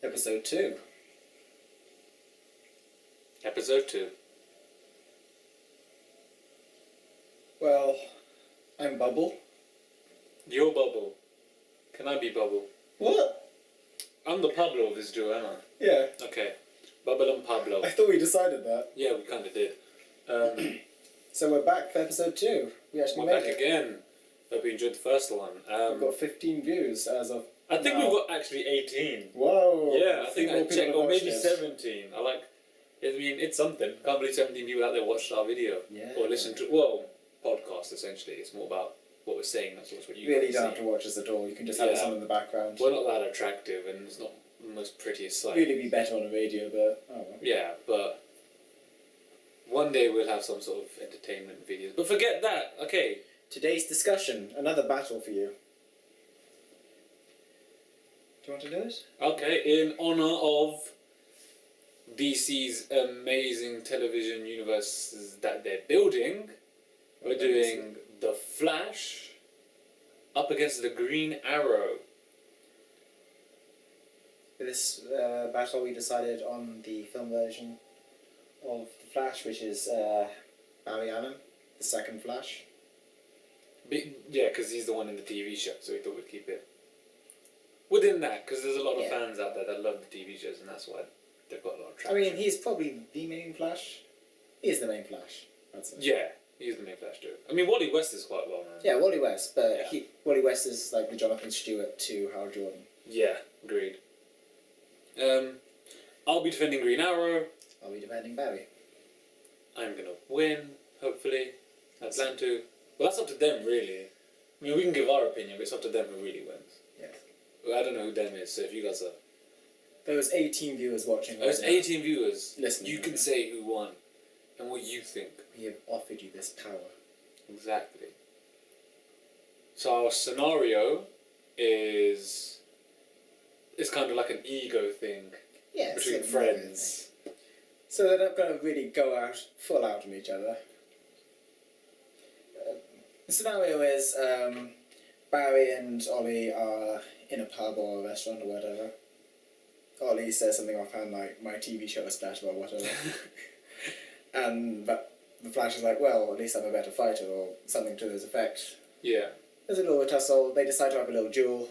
Episode 2. Episode 2. Well, I'm Bubble. You're Bubble. Can I be Bubble? What? I'm the Pablo of this duo, am I? Yeah. Okay. Bubble and Pablo. I thought we decided that. Yeah, we kind of did. So we're back for episode 2. We actually We're made back it. again. Hope you enjoyed the first one. We've got 15 views as of I think now. we've got actually 18. Whoa. Yeah, I think more I people checked, have or watched maybe it. 17. I mean, it's something. Can't believe 17 people out there watched our video. Yeah. Or listened to, podcast essentially. It's more about what we're saying, that's what you Really guys don't have see. to watch us at all. You can just have us on in the background. We're not that attractive and it's not the most prettiest sight. Really be better on the radio, but oh well. Yeah, but one day we'll have some sort of entertainment videos. But forget that, okay. Today's discussion, another battle for you. Do you want to do it? Okay, in honour of DC's amazing television universes that they're building, we're doing The Flash up against the Green Arrow. For this battle, we decided on the film version of The Flash, which is Barry Allen, the second Flash. Yeah, because he's the one in the TV show, so we thought we'd keep it within that, because there's a lot of fans out there that love the TV shows, and that's why they've got a lot of traction. I mean, he's probably the main Flash. He is the main Flash, I'd say. Yeah, he's the main Flash too. I mean, Wally West is quite well known. Yeah, Wally West, but Yeah. Wally West is like the Jonathan Stewart to Hal Jordan. Yeah, agreed. I'll be defending Green Arrow. I'll be defending Barry. I'm gonna win, hopefully. I plan to. Well, that's up to them, really. I mean, we can give our opinion, but it's up to them who really wins. Yes. Well, I don't know who them is, so if you guys are... There's 18 viewers watching. There's right now. 18 viewers. Listen, You can say who won and what you think. We have offered you this power. Exactly. So our scenario is... It's kind of like an ego thing Yeah. between friends. So they're not going to really go out full out on each other. The scenario is Barry and Ollie are in a pub or a restaurant or whatever. Ollie says something offhand like, "My TV show is better" or whatever. But the Flash is like, "Well, at least I'm a better fighter," or something to this effect. Yeah. There's a little tussle. They decide to have a little duel.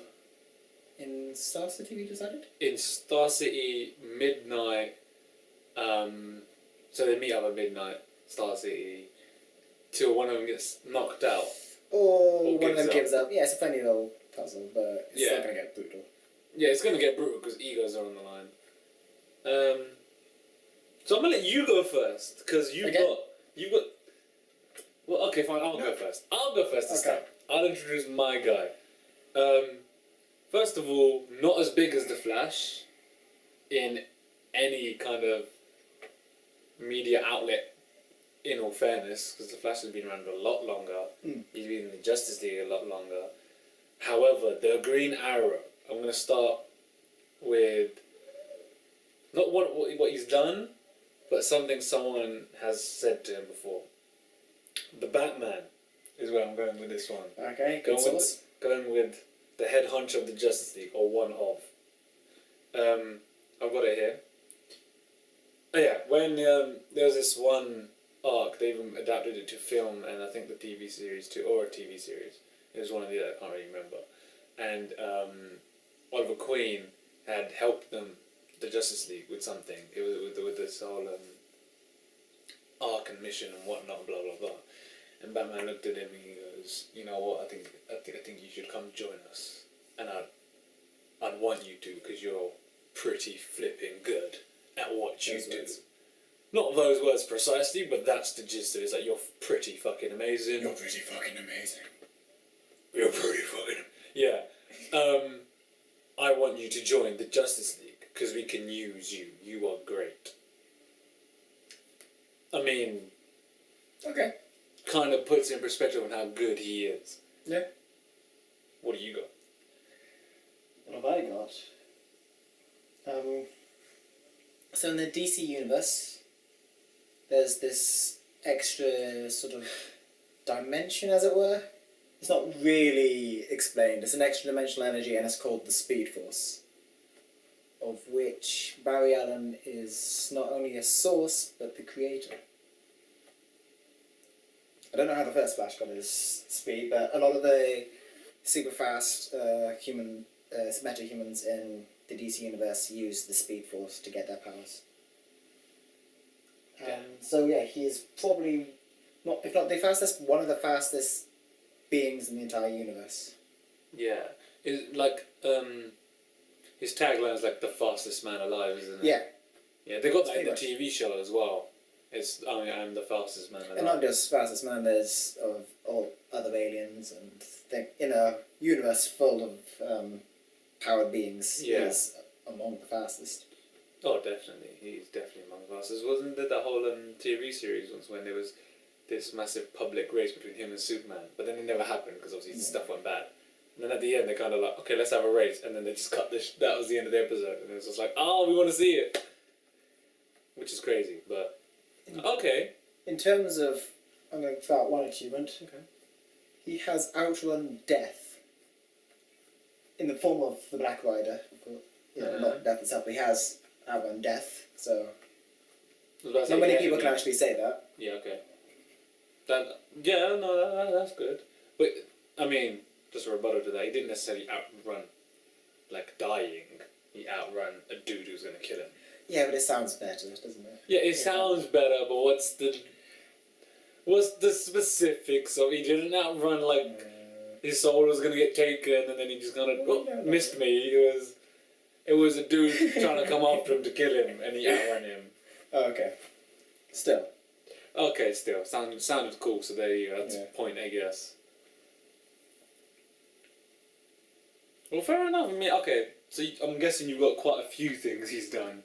In Star City, we decided? In Star City, midnight, so they meet up at midnight, Star City, till one of them gets knocked out. Or one of them gives gives up. Yeah, it's a funny little puzzle, but it's Yeah. not going to get brutal. Yeah, it's going to get brutal because egos are on the line. So I'm going to let you go first, because you've got... Well, okay, fine, I'll go first. I'll go first this time. I'll introduce my guy. First of all, not as big as The Flash in any kind of media outlet, in all fairness, because The Flash has been around a lot longer. He's been in the Justice League a lot longer. However, the Green Arrow, I'm going to start with not what he's done, but something someone has said to him before. The Batman is where I'm going with this one. Okay, good source. Going with the head honcho of the Justice League, or one of. I've got it here. Oh yeah, when there was this one arc, they even adapted it to film and I think the TV series too, or a TV series. It was one of the other, I can't really remember. And Oliver Queen had helped them, the Justice League, with something. It was with this whole arc and mission and whatnot, blah blah blah. And Batman looked at him and he goes, "You know what? I think you should come join us, and I'd want you to because you're pretty flipping good at what you do." Not those words precisely, but that's the gist of it. It's like, you're pretty fucking amazing. You're pretty fucking amazing. You're pretty fucking... Yeah. I want you to join the Justice League, because we can use you. You are great. I mean... Okay. Kind of puts in perspective on how good he is. Yeah. What do you got? What have I got? So in the DC universe, there's this extra sort of dimension, as it were. It's not really explained. It's an extra dimensional energy and it's called the Speed Force. of which Barry Allen is not only a source but the creator. I don't know how the first Flash got his speed, but a lot of the super fast metahumans in the DC universe use the Speed Force to get their powers. So yeah, he is probably not, if not the fastest, one of the fastest beings in the entire universe. Yeah. Is like his tagline is like the fastest man alive, isn't it? Yeah. Yeah, they got that in the Pretty much. TV show as well. It's I'm the fastest man alive. And not just fastest man, there's of all other aliens and in a universe full of powered beings, Yeah. he's among the fastest. Oh, definitely. He's definitely among the fastest. Wasn't there that whole TV series once when there was this massive public race between him and Superman? But then it never happened because obviously stuff went bad. And then at the end they kind of like, okay, let's have a race. And then they just cut this. That was the end of the episode. And it was just like, oh, we want to see it. Which is crazy, but okay. In terms of, I'm going to throw out one achievement. Okay. He has outrun death in the form of the Black Rider. You know, not death itself, but he has outrun death. So not many people can actually say that. Yeah. Okay. That's good. But I mean, just a rebuttal to that, he didn't necessarily outrun, like dying. He outrun a dude who's going to kill him. Yeah, but it sounds better, doesn't it? Yeah, it sounds better, but what's the specifics of he didn't outrun like his soul was gonna get taken and then he just kind of missed me. It was a dude trying to come after him to kill him and he outrun him. Oh, okay. Still. Okay, still sounded cool. So there you go. That's a point, I guess. Well, fair enough. I mean, okay. So I'm guessing you've got quite a few things he's done.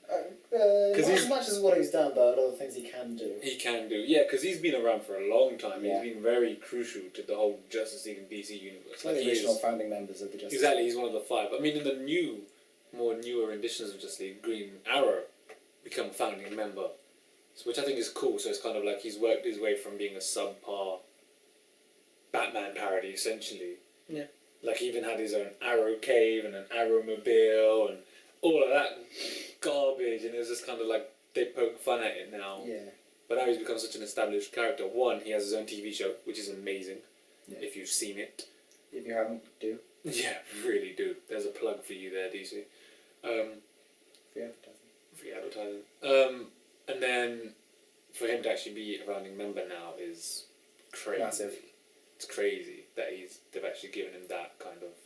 Not as much as what he's done, but a lot of things he can do. He can do, yeah, because he's been around for a long time. Yeah. He's been very crucial to the whole Justice League and DC universe. One of the original founding members of the Justice League. Exactly, he's one of the 5. I mean, in the more newer editions of Justice League, Green Arrow become a founding member, which I think is cool. So it's kind of like he's worked his way from being a subpar Batman parody, essentially. Yeah. Like he even had his own Arrow Cave and an Arrowmobile and all of that garbage, and it was just kind of like they poke fun at it now. Yeah. But now he's become such an established character. One, he has his own TV show, which is amazing. Yeah. If you've seen it. If you haven't, do. Yeah, really do. There's a plug for you there, DC. Free advertising. Free advertising. And then for him to actually be a founding member now is crazy. Massive. It's crazy that they've actually given him that kind of,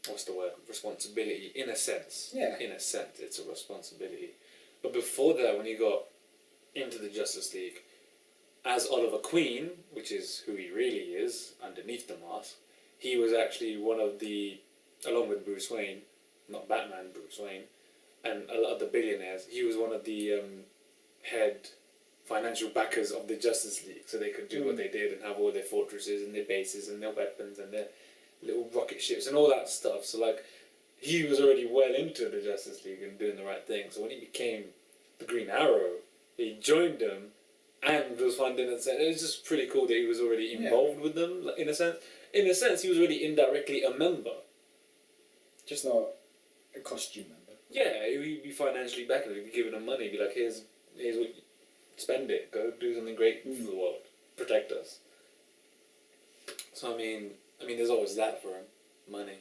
what's the word, responsibility, in a sense. Yeah. In a sense, it's a responsibility. But before that, when he got into the Justice League, as Oliver Queen, which is who he really is, underneath the mask, he was actually one of the, along with Bruce Wayne, not Batman, Bruce Wayne, and a lot of the billionaires, he was one of the head financial backers of the Justice League, so they could do what they did and have all their fortresses and their bases and their weapons and their little rocket ships and all that stuff. So like, he was already well into the Justice League and doing the right thing. So when he became the Green Arrow, he joined them and was funding and said it was just pretty cool that he was already involved with them. Like, in a sense, he was already indirectly a member. Just not a costume member. Yeah, he'd be financially backing them, he'd be giving them money, be like, here's what. Spend it. Go do something great for the world. Protect us. So I mean, there's always that for him. Money.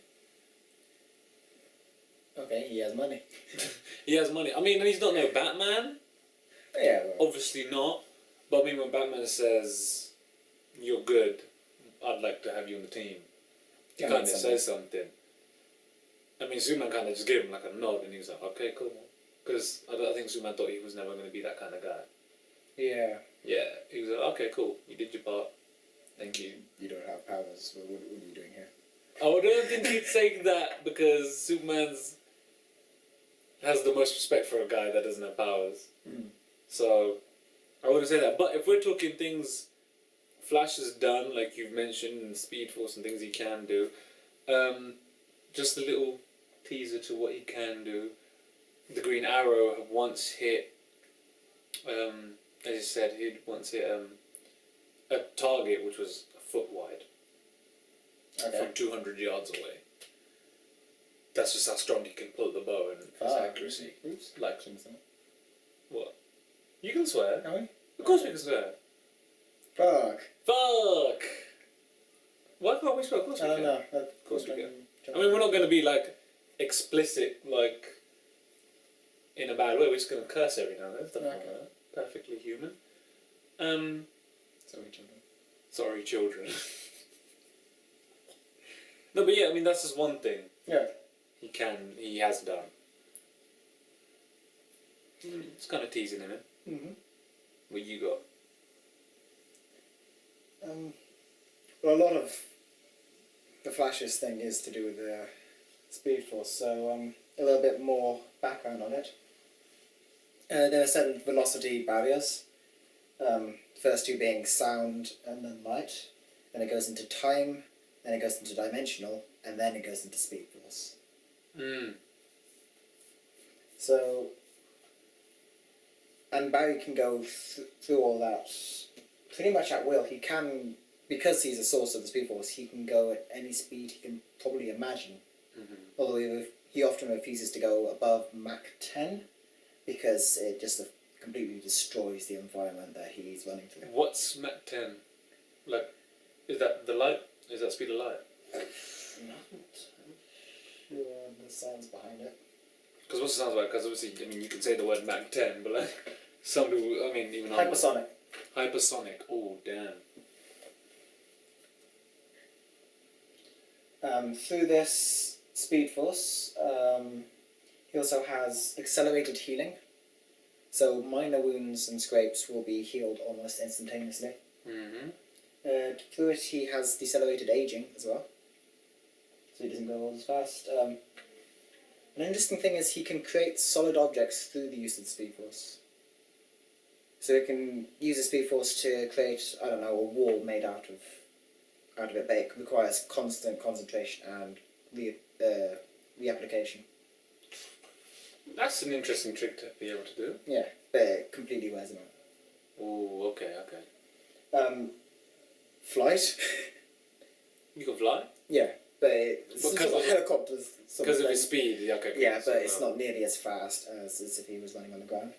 Okay, he has money. He has money. I mean, he's not no Batman. Yeah. Well. Obviously not. But I mean, when Batman says, "You're good. I'd like to have you on the team," he kind of says something. I mean, Superman kind of just gave him like a nod, and he was like, "Okay, cool." Because I think Superman thought he was never going to be that kind of guy. Yeah. Yeah, he was like, okay, cool, you did your part. Thank you. You don't have powers, what are you doing here? I don't think he'd say that because Superman's has the most respect for a guy that doesn't have powers. So, I wouldn't say that. But if we're talking things Flash has done, like you've mentioned, and Speed Force and things he can do, just a little teaser to what he can do. The Green Arrow had once hit, as you said, he'd once hit a target which was a foot wide from 200 yards away. that's just how strong he can pull the bow and his accuracy. Oops. Like, what? You can swear. Can we? Of course we can swear. Fuck. Fuck! Why can't we swear? Of course we I don't can. know. Of course we can. I mean, we're not going to be, like, explicit, like, in a bad way. We're just going to curse every now and then. Stuff like that. Perfectly human. Sorry, children. Sorry, children. No, but yeah, I mean, that's just one thing. Yeah. He has done. It's kind of teasing him. Mm-hmm. What you got? Well, a lot of the Flash's thing is to do with the Speed Force, so a little bit more background on it. There are certain velocity barriers. First two being sound and then light. Then it goes into time, then it goes into dimensional, and then it goes into Speed Force. So, and Barry can go through all that pretty much at will. He can, because he's a source of the Speed Force, he can go at any speed he can probably imagine. Although he often refuses to go above Mach 10 because it just completely destroys the environment that he's running through. What's Mach 10? Like, is that the light? Is that speed of light? Not sure the science behind it. Because what's it sounds like? Because obviously, I mean, you can say the word Mach 10, but like, some people, I mean, even Hypersonic. Hypersonic. Oh, damn. Through this Speed Force, he also has accelerated healing. So minor wounds and scrapes will be healed almost instantaneously. Through it, he has decelerated aging as well. So he doesn't go all as fast. An interesting thing is he can create solid objects through the use of the Speed Force. So he can use the Speed Force to create, I don't know, a wall made out of it, but it requires constant concentration and reapplication. That's an interesting trick to be able to do. Yeah, but it completely wears him out. Oh, okay. Flight. You can fly? Yeah, but it's sort of helicopters. Because of his speed, yeah, okay. Yeah, but it's not nearly as fast as if he was running on the ground.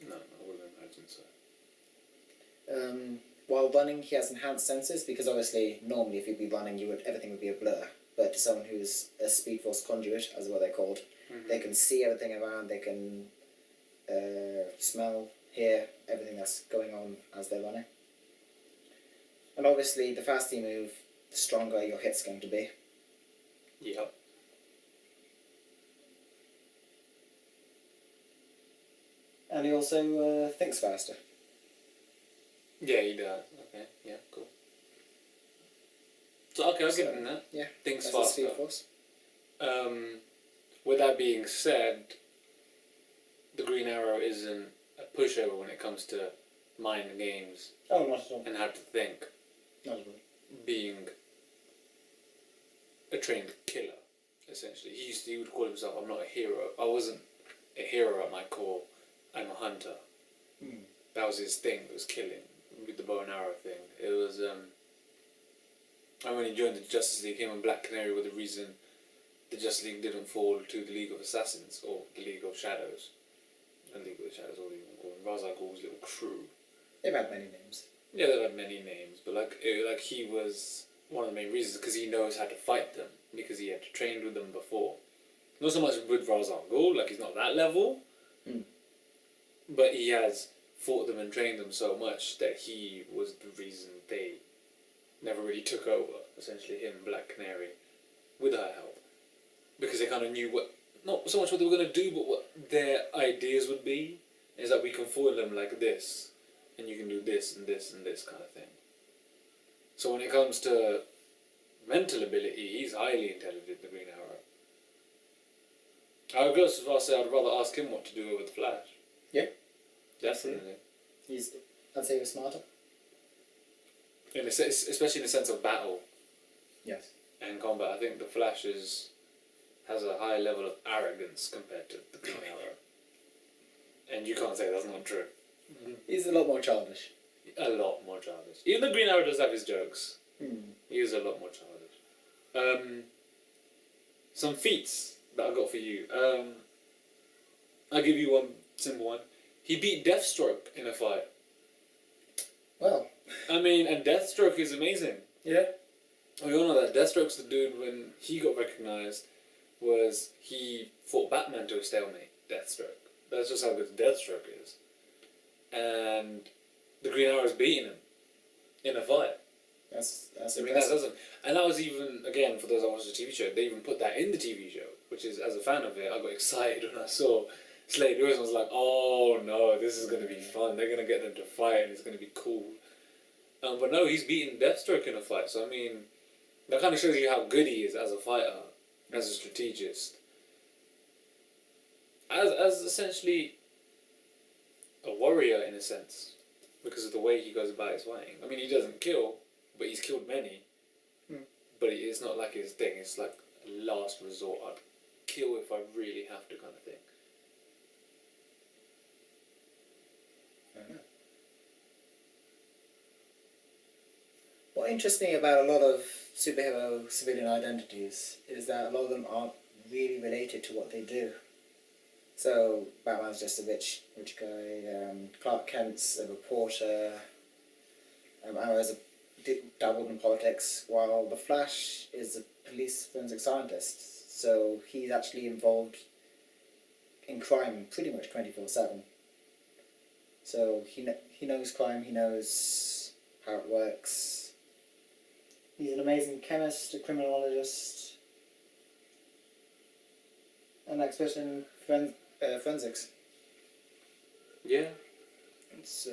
No, I wouldn't imagine so. While running, he has enhanced senses because obviously, normally, if you'd be running, everything would be a blur. But to someone who's a Speed Force conduit, as what they're called, they can see everything around. They can smell, hear everything that's going on as they're running. And obviously, the faster you move, the stronger your hit's going to be. Yep. And he also thinks faster. Yeah, he does. Okay, yeah, cool. So, okay, I'll give him that. Yeah. Thinks that's faster. The Speed Force. With that being said, the Green Arrow isn't a pushover when it comes to mind games. Oh, not at all. And how to think. Not at all. Being a trained killer, essentially. He would call himself, I'm not a hero. I wasn't a hero at my core. I'm a hunter. That was his thing, it was killing. With the bow and arrow thing. It was, and when he joined the Justice League, him and Black Canary were the reason the Justice League didn't fall to the League of Assassins, or the League of Shadows. And League of the Shadows, or even called Ra's al Ghul's little crew. They've had many names. Yeah, they've had many names, but like he was one of the main reasons because he knows how to fight them, because he had trained with them before. Not so much with Ra's al Ghul, like he's not that level, but he has fought them and trained them so much that he was the reason they never really took over, essentially him and Black Canary, with her help. Because they kind of knew not so much what they were going to do, but what their ideas would be, is that we can foil them like this, and you can do this and this and this kind of thing. So when it comes to mental ability, he's highly intelligent, the Green Arrow. I would go so far as to say I'd rather ask him what to do over the Flash. Yeah. Definitely. I'd say he was smarter. Especially in the sense of battle. Yes. And combat. I think the Flash has a high level of arrogance compared to the Green Arrow. And you can't say that's not true. He's a lot more childish. A lot more childish. Even the Green Arrow does have his jokes. Hmm. He is a lot more childish. Some feats that I got for you. I'll give you one simple one. He beat Deathstroke in a fight. Well. I mean, and Deathstroke is amazing. Yeah. We all know that Deathstroke's the dude when he got recognised was he fought Batman to a stalemate. Deathstroke. That's just how good Deathstroke is. And the Green Arrow's beating him in a fight. That's I mean, that doesn't. And that was even, again, for those that watched the TV show, they even put that in the TV show, which is, as a fan of it, I got excited when I saw Slade Lewis. I was like, oh no, this is going to be fun. They're going to get them to fight and it's going to be cool. But no, he's beaten Deathstroke in a fight. So, I mean, that kind of shows you how good he is as a fighter, as a strategist. As essentially a warrior, in a sense, because of the way he goes about his fighting. I mean, he doesn't kill, but he's killed many. But it's not like his thing. It's like a last resort. I'd kill if I really have to, kind of thing. What interests me about a lot of superhero civilian identities is that a lot of them aren't really related to what they do. So Batman's just a rich guy. Clark Kent's a reporter. Arrow's dabbled in politics, while the Flash is a police forensic scientist. So he's actually involved in crime pretty much 24/7. So he knows crime. He knows how it works. He's an amazing chemist, a criminologist, an expert in forensics. Yeah. It's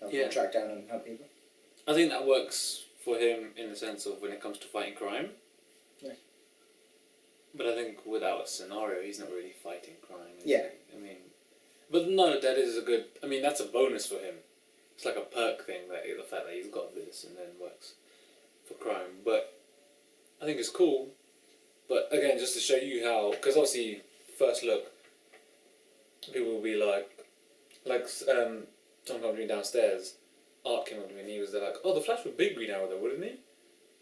help him track down and help people. I think that works for him in the sense of when it comes to fighting crime. Yeah. But I think without a scenario, he's not really fighting crime. Yeah. I mean, but no, that is a good. I mean, that's a bonus for him. It's like a perk thing, that the fact that he's got this and then works for crime. But I think it's cool. But again, just to show you how, because obviously, first look, people will be like someone coming downstairs. Art came up to me and he was like, "Oh, the Flash would beat Green Arrow though, wouldn't he?"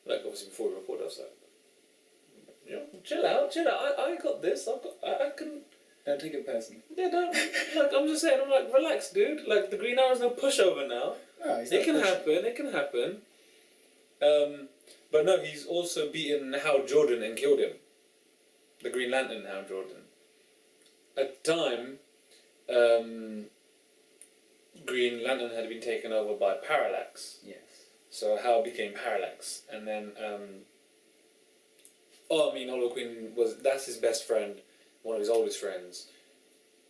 Like obviously before we recorded, I was like, "Yeah, chill out. I got this. I can." Don't take it personally. Yeah, don't. Like I'm just saying, I'm like, relax, dude. Like the Green Arrow's no pushover now. No, he's It not can pushing. happen. It can happen. But no, he's also beaten Hal Jordan and killed him. The Green Lantern, Hal Jordan. At the time, Green Lantern had been taken over by Parallax. Yes. So Hal became Parallax, and then Oliver Queen that's his best friend, one of his oldest friends,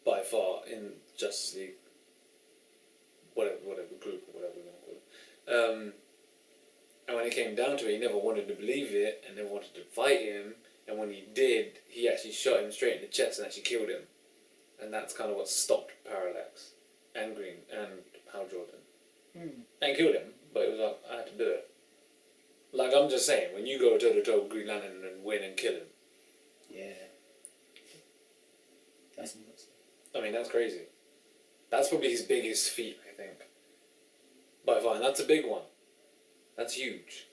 by far in Justice League. Whatever group or whatever we want to call it. And when it came down to it, he never wanted to believe it, and never wanted to fight him. And when he did, he actually shot him straight in the chest and actually killed him. And that's kind of what stopped Parallax and Green and Hal Jordan. And killed him, but it was like, I had to do it. Like, I'm just saying, when you go toe-to-toe with Green Lantern and win and kill him. Yeah. That's nuts. I mean, that's crazy. That's probably his biggest feat, I think. By far, and that's a big one. That's huge.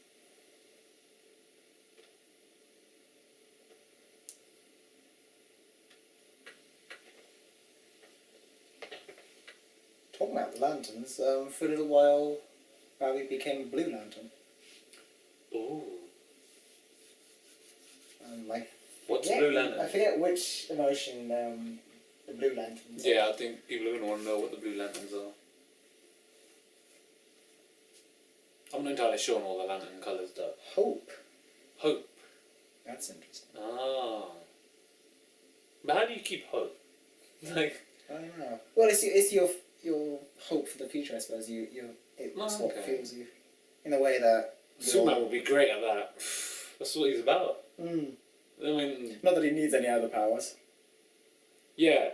Talking about the lanterns, for a little while, Barry became Blue Lantern. Ooh. What's Yeah, Blue Lantern? I forget which emotion the Blue Lanterns. Yeah, I think people are going to want to know what the Blue Lanterns are. I'm not entirely sure on all the lantern colours though. Hope. Hope. That's interesting. Ah. But how do you keep hope? Like. I don't know. Well, it's your hope for the future, I suppose. It's what fuels you in a way that. Superman would be great at that. That's what he's about. I mean. Not that he needs any other powers. Yeah.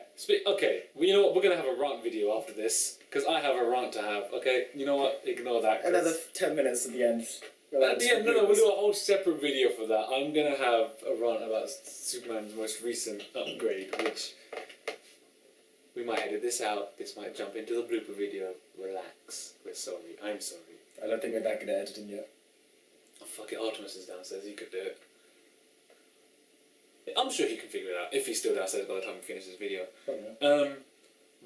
Okay. Well, you know what? We're gonna have a rant video after this because I have a rant to have. Okay. You know what? Ignore that. Another 10 minutes at the end. At the end, no, we'll do a whole separate video for that. I'm gonna have a rant about Superman's most recent upgrade, which we might edit this out. This might jump into the blooper video. Relax. We're sorry. I'm sorry. I don't think we're that good at editing yet. Oh, fuck it. Artemis is downstairs. He could do it. I'm sure he can figure it out if he's still downstairs by the time we finish this video. Probably.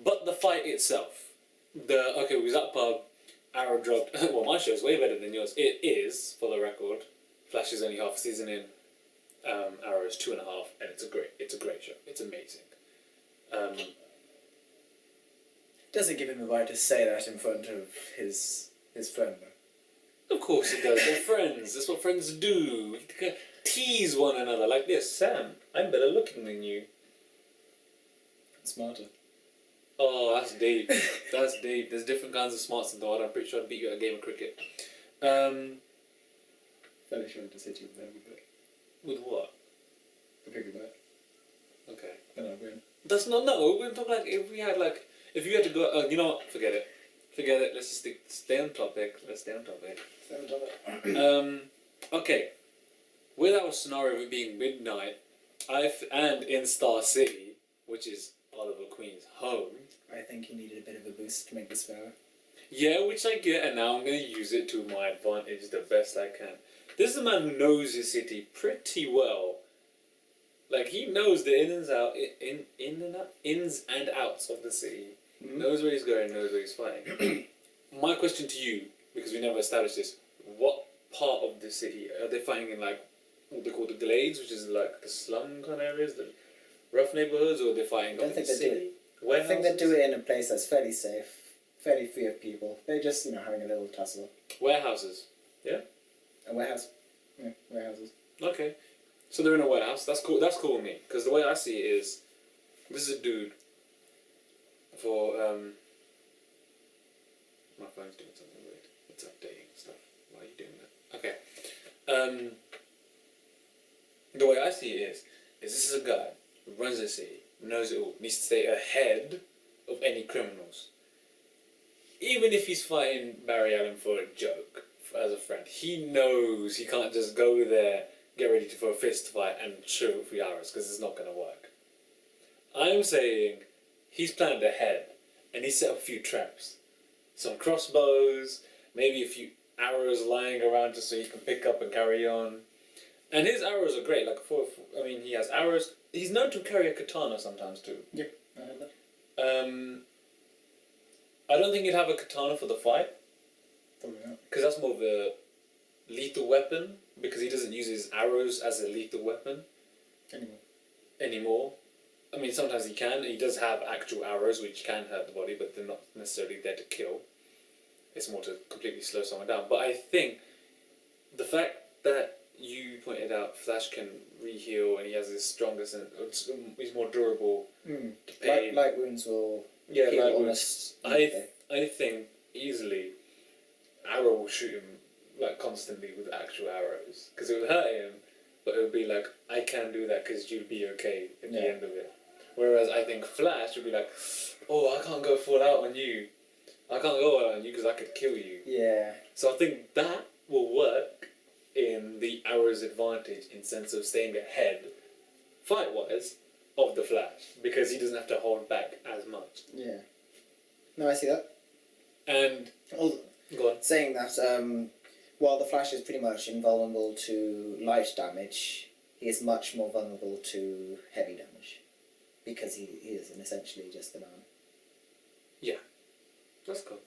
But the fight itself, we was at the pub. Arrow dropped. Well, my show's way better than yours. It is, for the record. Flash is only half a season in. Arrow is 2.5, and it's a great show. It's amazing. Doesn't give him the right to say that in front of his friend, though. Of course it does. They're friends. That's what friends do. We tease one another like this. Sam, I'm better looking than you. Smarter. Oh, that's deep. That's deep. There's different kinds of smarts in the world. I'm pretty sure I'd beat you at a game of cricket. Fairly sure to sit you with them a bit. With what? The piggyback. Okay. Then I'd win. That's not, no, we're talking like, if you had to go, you know what, forget it, let's just stay on topic. Okay, with our scenario of it being midnight, and in Star City, which is Oliver Queen's home. I think he needed a bit of a boost to make this fair. Yeah, which I get, and now I'm going to use it to my advantage the best I can. This is a man who knows his city pretty well. Like, he knows the ins and outs of the city. Mm-hmm. Knows where he's going, knows where he's fighting. My question to you, because we never established this, what part of the city are they fighting in, like, what they call the glades, which is like the slum kind of areas, the rough neighborhoods, or are they fighting in the city? I think they do it in a place that's fairly safe, fairly free of people. They're just, having a little tussle. Warehouses, yeah? A warehouse. Yeah, warehouses. Okay. So they're in a warehouse. That's cool. That's cool with me. Because the way I see it is, this is a dude. For my phone's doing something weird. It's updating stuff. Why are you doing that? Okay. The way I see it is this is a guy who runs a city, knows it all, needs to stay ahead of any criminals. Even if he's fighting Barry Allen for a joke, as a friend, he knows he can't just go there, get ready for a fist fight and shoot 3 hours, because it's not going to work. I'm saying he's planned ahead, and he set up a few traps. Some crossbows, maybe a few arrows lying around just so he can pick up and carry on. And his arrows are great, he has arrows. He's known to carry a katana sometimes too. Yeah, I heard that. I don't think he'd have a katana for the fight. Probably not. Because that's more of a lethal weapon, because he doesn't use his arrows as a lethal weapon anymore. I mean, sometimes he can. He does have actual arrows which can hurt the body, but they're not necessarily there to kill. It's more to completely slow someone down. But I think the fact that you pointed out Flash can re-heal and he has his strongest and he's more durable to pain. Light wounds will heal light wounds. I think easily Arrow will shoot him like constantly with actual arrows, because it would hurt him, but it would be like, I can do that because you'll be okay at the end of it. Whereas I think Flash would be like, oh, I can't go full out on you. I can't go all out on you because I could kill you. Yeah. So I think that will work in the Arrow's advantage in sense of staying ahead, fight-wise, of the Flash, because he doesn't have to hold back as much. Yeah. No, I see that. And go on. Saying that, while the Flash is pretty much invulnerable to light damage, he is much more vulnerable to heavy damage, because he is essentially just the man. Yeah. That's cool.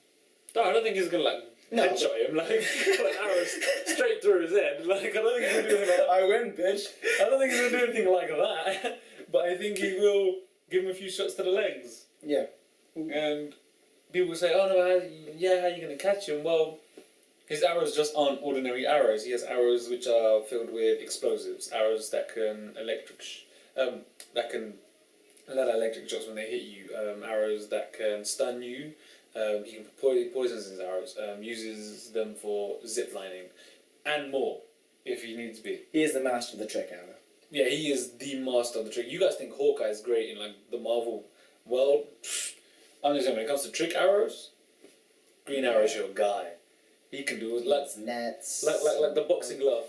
No, I don't think he's gonna headshot him, put an arrow straight through his head. I don't think he's gonna do anything like that. I win, bitch. I don't think he's gonna do anything like that. But I think he will give him a few shots to the legs. Yeah. And people will say, oh no, how are you gonna catch him? Well, his arrows just aren't ordinary arrows. He has arrows which are filled with explosives, arrows that can that can let out electric shocks when they hit you, arrows that can stun you. He can poisons his arrows, uses them for zip lining, and more, if he needs to be. He is the master of the trick arrow. Yeah, he is the master of the trick. You guys think Hawkeye is great in the Marvel world? I'm just saying, when it comes to trick arrows, Green Arrow's your guy. He can do it nets, like the boxing glove.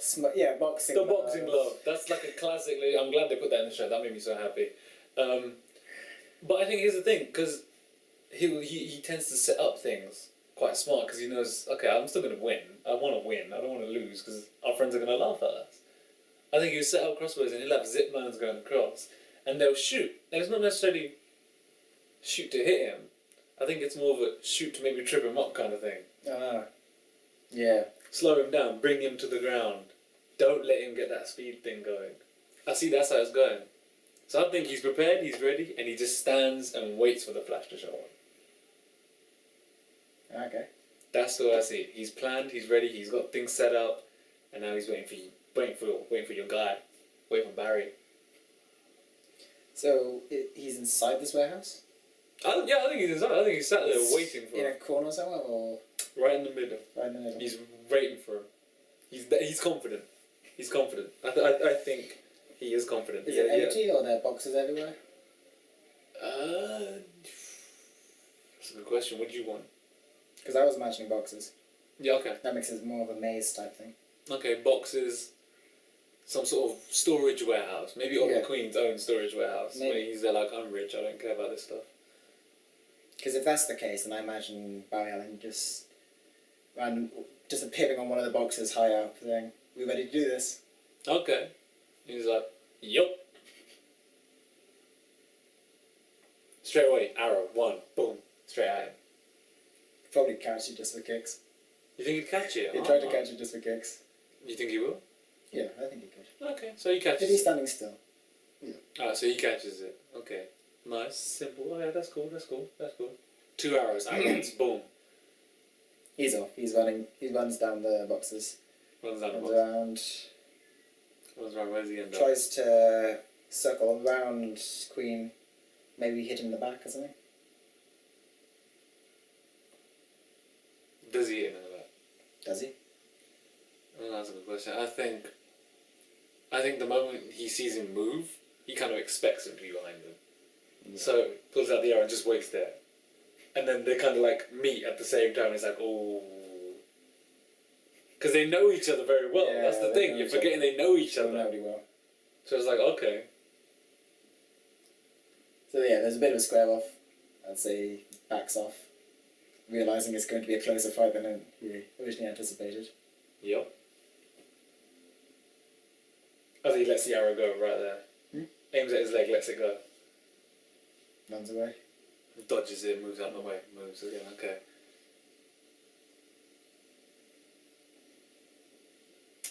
Boxing. The boxing glove. That's like a classic. I'm glad they put that in the show. That made me so happy. But I think here's the thing, because he tends to set up things quite smart, because he knows, okay, I'm still going to win. I want to win. I don't want to lose, because our friends are going to laugh at us. I think he'll set up crossbows and he'll have zip lines going across, and they'll shoot. And it's not necessarily shoot to hit him. I think it's more of a shoot to maybe trip him up kind of thing. Yeah. Slow him down, bring him to the ground. Don't let him get that speed thing going. I see that's how it's going. So I think he's prepared, he's ready, and he just stands and waits for the Flash to show up. Okay. That's the way I see it. He's planned, he's ready, he's got things set up, and now he's waiting for you, waiting for your guy, waiting for Barry. So he's inside this warehouse? I think he's inside. I think he's sat there waiting for in him. a corner somewhere, or Right in the middle. right in the middle? He's waiting for him. He's confident. He's confident. I think he is confident. Is it empty or are there boxes everywhere? That's a good question. What do you want? Because I was imagining boxes. Yeah, okay. That makes it more of a maze type thing. Okay, boxes, some sort of storage warehouse. Maybe Oliver Queen's own storage warehouse. Maybe. Where he's there like, I'm rich, I don't care about this stuff. Because if that's the case, then I imagine Barry Allen just appearing on one of the boxes high up, saying, "We ready to do this?" Okay. He's like, yup. Straight away, arrow, one, boom, straight at him. Probably catch you just for kicks. You think he'd catch it? He'd try to catch you just for kicks. You think he will? Yeah, I think he could. Okay, so he catches If he's standing still. Ah, so he catches it. Okay. Nice, simple. Oh yeah, that's cool, that's cool, that's cool. 2 arrows at once, boom. He's off. He's running. He runs down the boxes. Runs down the Runs box. around. Runs around, where's he end up? Tries to circle around Queen. Maybe hit him in the back or something. Does he hit him in the back? Does he? Oh, that's a good question. I think the moment he sees him move, he kind of expects him to be behind him. Yeah. So pulls out the arrow and just waits there. And then they kind of like meet at the same time. It's like, oh. Because they know each other very well. Yeah, that's the thing. You're forgetting they know each other. Nobody will. So it's like, okay. So yeah, there's a bit of a square off. I'd say he backs off, realising it's going to be a closer fight than he originally anticipated. Yep. As he lets the arrow go right there. Aims at his leg, lets it go. Runs away. Dodges it, moves out of the way, moves again, okay.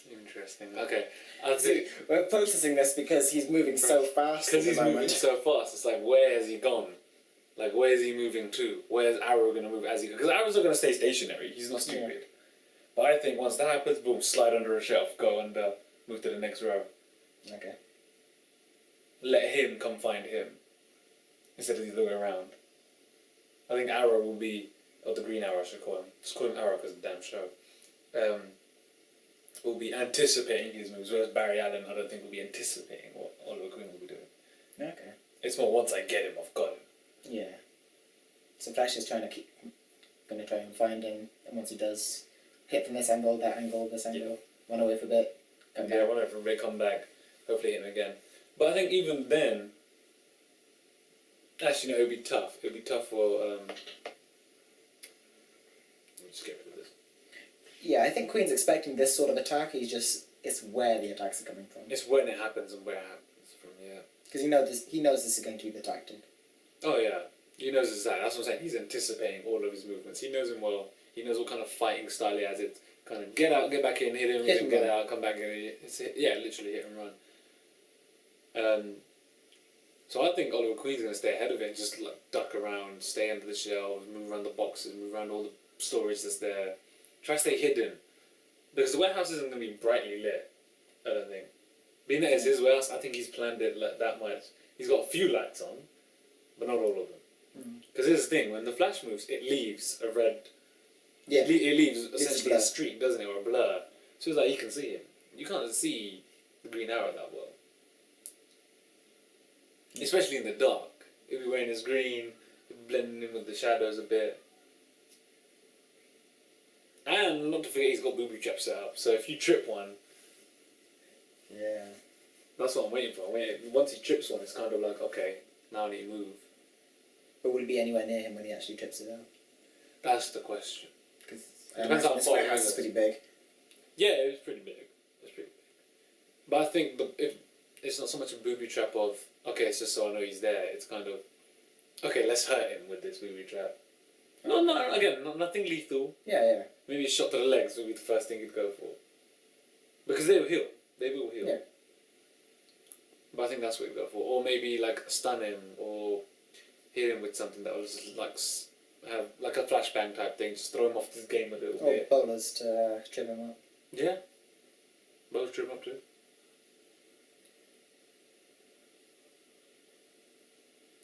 Interesting. Okay. I'd say We're processing this because he's moving so fast. because he's moving so fast, it's like, where has he gone? Like, where is he moving to? Where's Arrow going to move as he goes? Because Arrow's not going to stay stationary. He's not stupid. Yeah. But I think once that happens, boom, slide under a shelf, go and move to the next row. Okay. Let him come find him instead of the other way around. I think Arrow will be, or the Green Arrow I should call him. Just call him Arrow because it's a damn show. Will be anticipating his moves, whereas Barry Allen, I don't think will be anticipating what Oliver Queen will be doing. Okay. It's more once I get him, I've got him. Yeah. So Flash is going to try and find him, and once he does, hit from this angle, that angle, this angle, run away for a bit, come back. Yeah, run away for a bit, come back, hopefully hit him again. But I think even then, actually no, it would be tough. It would be tough for, let me just get rid of this. Yeah, I think Queen's expecting this sort of attack, it's where the attacks are coming from. It's when it happens and where it happens from, yeah. Because he knows this is going to be the tactic. Oh yeah, he knows it's that. That's what I'm saying. He's anticipating all of his movements. He knows him well. He knows what kind of fighting style he has. It's kind of get out, get back in, hit him, get out, come back in. Yeah, literally hit and run. So I think Oliver Queen's going to stay ahead of it and just like duck around, stay under the shelves, move around the boxes, move around all the storage that's there. Try to stay hidden. Because the warehouse isn't going to be brightly lit, I don't think. Being that it's his warehouse, I think he's planned it like that much. He's got a few lights on, but not all of them. Because here's the thing, when the Flash moves, it leaves a red... Yeah. It leaves essentially a streak, doesn't it, or a blur. So it's like you can see him. You can't see the Green Arrow that well. Especially in the dark. He'll be wearing his green, blending in with the shadows a bit. And not to forget he's got booby traps set up, so if you trip one... Yeah. That's what I'm waiting for. Once he trips one, it's kind of like, okay, now I need to move. But will he be anywhere near him when he actually trips it out? That's the question. Because depends how this far warehouse he is goes. pretty big. Yeah, it's pretty big. It's pretty But I think if it's not so much a booby trap of okay, it's just so I know he's there. It's kind of okay, let's hurt him with this booby trap. No, nothing lethal. Yeah. Maybe a shot to the legs would be the first thing he'd go for. Because they will heal. They will heal. Yeah. But I think that's what he'd go for. Or maybe like stun him or hit him with something that was like have like a flashbang type thing. Just throw him off this game a little bit. Or bowlers to trip him up. Yeah. Bowlers trip him up too.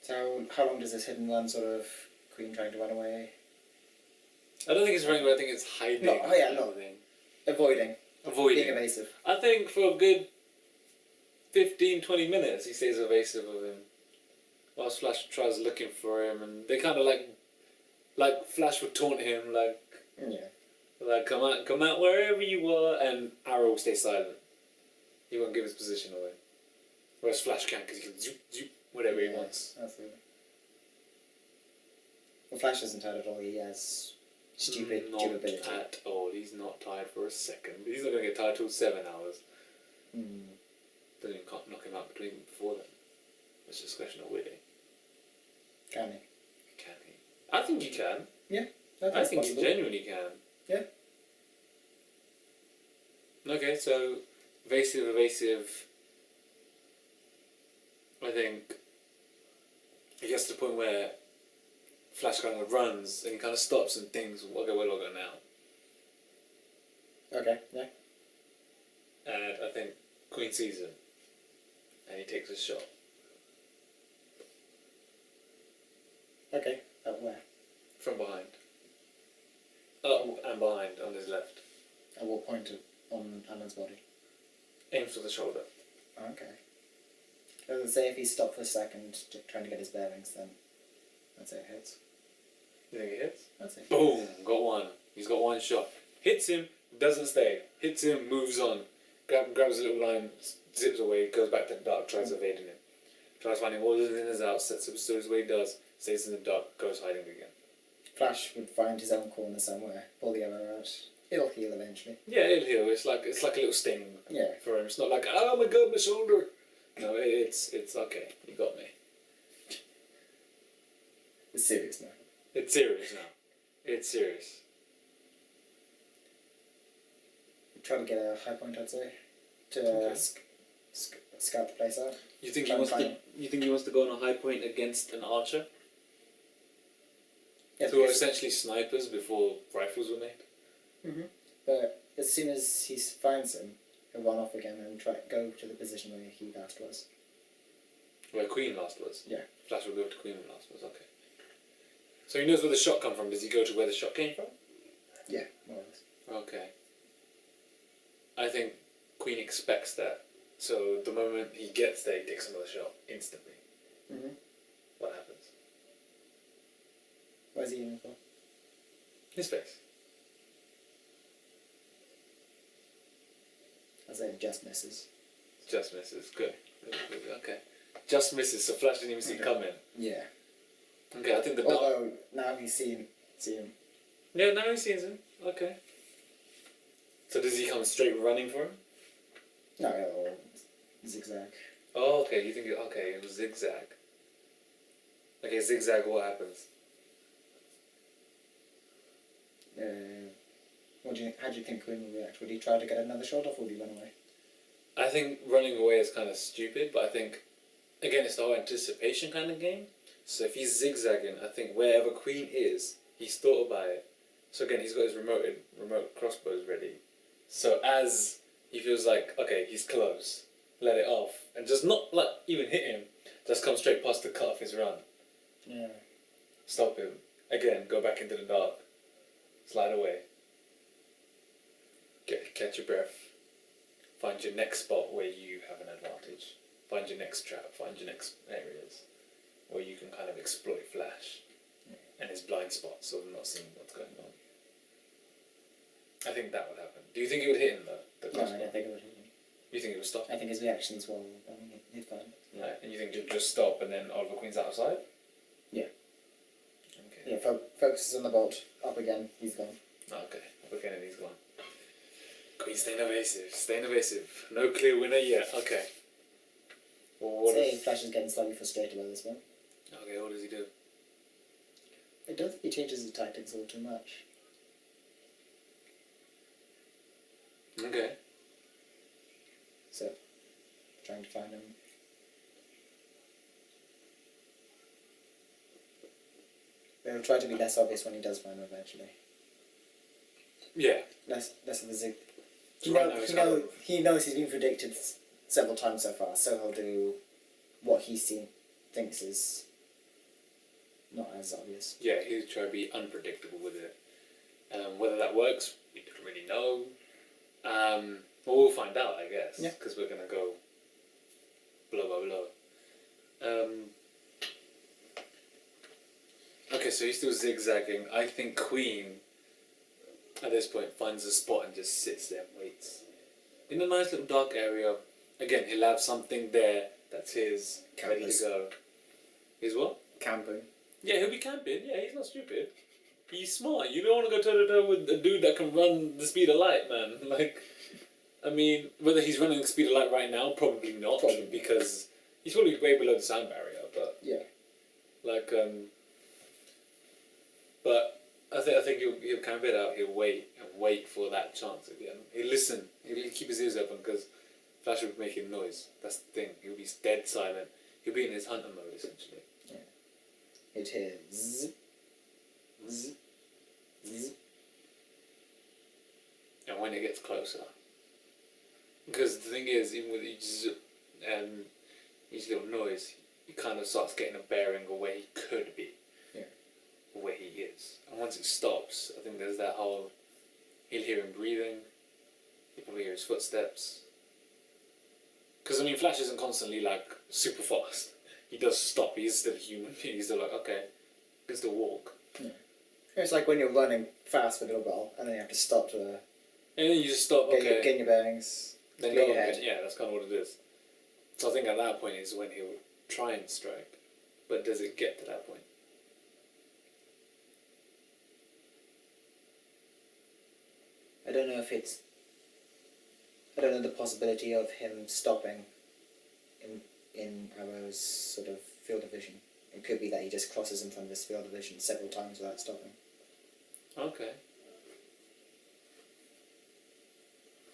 So how long does this hidden one sort of Queen trying to run away? I don't think it's running away, I think it's hiding. Avoiding. Avoiding. Being evasive. I think for a good 15-20 minutes he stays evasive of him. Whilst Flash tries looking for him, and they kind of like Flash would taunt him like come out wherever you are, and Arrow will stay silent. He won't give his position away. Whereas Flash can, because he can zoop whatever he wants. Absolutely. Well, Flash isn't tired at all. He has stupid durability. Not at all. He's not tired for a second. He's not going to get tired till 7 hours. Doesn't even knock him out before then. It's just a question of will he. Can he? Can he? I think he can. Yeah. I think he genuinely can. Yeah. Okay, so evasive. I think it gets to the point where Flash kind of runs and he kind of stops and thinks, okay, where do I go now? Okay, yeah. And I think Queen sees him and he takes a shot. Okay, at where? From behind. Oh, and behind, on his left. At what point on Alan's body? Aims for the shoulder. Okay. I was say if he stopped for a second trying to get his bearings, then I'd say it hits. You think it hits? I'd say it Boom! hits. Got one. He's got one shot. Hits him, doesn't stay. Hits him, moves on. Grabs a little line, zips away, goes back to the dark, tries evading him. Tries finding all his in his out, sets up so his way he does, stays in the dark, goes hiding again. Flash would find his own corner somewhere, pull the arrow out. It'll heal eventually. Yeah, it'll heal. It's like a little sting for him. It's not like, oh my god, my shoulder. No, it's okay. You got me. It's serious now. It's serious now. It's serious. Try to get a high point, I'd say, to scout the place out. You think he wants to go on a high point against an archer? Yeah, who are essentially snipers before rifles were made? But as soon as he finds him, he'll run off again and go to the position where he last was. Where Queen last was? Yeah. Flash will go to Queen last was, okay. So he knows where the shot come from. Does he go to where the shot came from? Yeah, more or less. Okay. I think Queen expects that. So the moment he gets there, he takes another shot instantly. What happens? Where's he aiming for? His face. I'd say it just misses. Just misses. Good. Okay. Just misses, so Flash didn't even see it coming. Yeah. Okay, I think the Although now he's seen him. Yeah, now he sees him. Okay. So does he come straight running for him? No, or zigzag. Oh, okay. You think it was zigzag. Okay, zigzag. What happens? How do you think Queen would react? Would he try to get another shot off, or would he run away? I think running away is kind of stupid, but I think again it's the whole anticipation kind of game. So if he's zigzagging, I think wherever Queen is, he's thought about it. So again, he's got his remote crossbows ready. So as he feels like, okay, he's close, let it off, and just not like even hit him, just come straight past to cut off his run. Yeah. Stop him. Again, go back into the dark. Slide away. Catch your breath. Find your next spot where you have an advantage. Find your next trap. Find your next areas where you can kind of exploit Flash and his blind spots of not seeing what's going on. I think that would happen. Do you think it would hit him though? No, I don't think it would hit him. You think it would stop? I think his reactions will hit fine. Right, and you think it'd just stop and then Oliver Queen's outside? Yeah. Okay. Yeah, focuses on the bolt. Up again, he's gone. Okay, up again and he's gone. Queen, staying evasive. Staying evasive. No clear winner yet. Okay. Well, Say Flash is getting slightly frustrated by this one. Okay, what does he do? I don't think he changes his tactics all too much. Okay. So, trying to find him. It'll try to be less obvious when he does find him eventually. Yeah. Less of a zig. Right He knows he's been predicted several times so far, so he'll do what he thinks is not as obvious. Yeah, he'll try to be unpredictable with it. Whether that works, we don't really know. Well, we'll find out, I guess. Yeah. Because we're gonna go blow by blow. Okay, so he's still zigzagging. I think Queen, at this point, finds a spot and just sits there and waits. In a nice little dark area. Again, he'll have something there that's his, ready to go. His what? Camping. Yeah, he'll be camping. Yeah, he's not stupid. He's smart. You don't want to go toe to toe with a dude that can run the speed of light, man. Like, I mean, whether he's running the speed of light right now, probably not, because he's probably way below the sound barrier. But yeah, like, but I think he'll camp it out. He'll wait for that chance again. He'll listen. He'll keep his ears open because Flash will be making noise. That's the thing. He'll be dead silent. He'll be in his hunter mode essentially. Yeah. It is. Zzz. Zzz. And when it gets closer, because the thing is, even with each little noise, he kind of starts getting a bearing of where he could be, where he is. And once it stops, I think there's that whole, he'll hear him breathing, he'll probably hear his footsteps. Because I mean, Flash isn't constantly like super fast. He does stop. He's still human. He's still like, okay, he can still walk. Yeah. It's like when you're running fast with a little ball, and then you have to stop to and then you just stop. get your bearings. Then clear go your head. Yeah, that's kind of what it is. So I think at that point is when he'll try and strike, but does it get to that point? I don't know the possibility of him stopping in Arrow's sort of field of vision. It could be that he just crosses in front of his field of vision several times without stopping. Okay.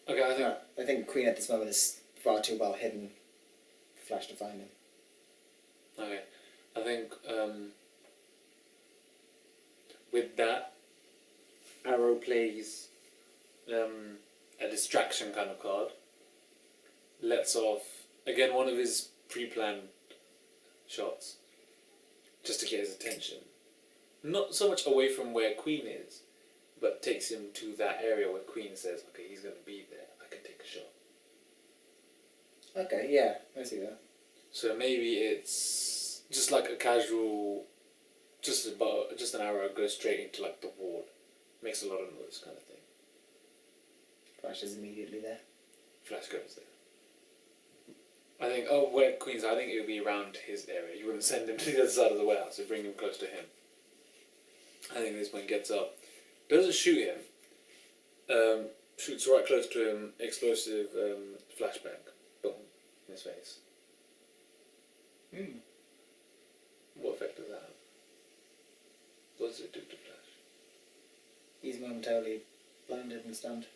Okay, I think Queen at this moment is far too well hidden for Flash to find him. Okay. I think with that, Arrow plays a distraction kind of card. Lets off, again, one of his pre-planned shots, just to get his attention. Not so much away from where Queen is, but takes him to that area where Queen says, okay, he's going to be there, I can take a shot. Okay, yeah, I see that. So maybe it's just like a casual, just an arrow goes straight into like the wall, makes a lot of noise kind of thing. Flash is immediately there. Flash goes there. I think, where Queen's, I think it would be around his area. You wouldn't send him to the other side of the warehouse, you'd bring him close to him. I think this one gets up, doesn't shoot him, shoots right close to him, explosive flashbang, boom, in his face. What effect does that have? What does it do to Flash? He's momentarily blinded and stunned.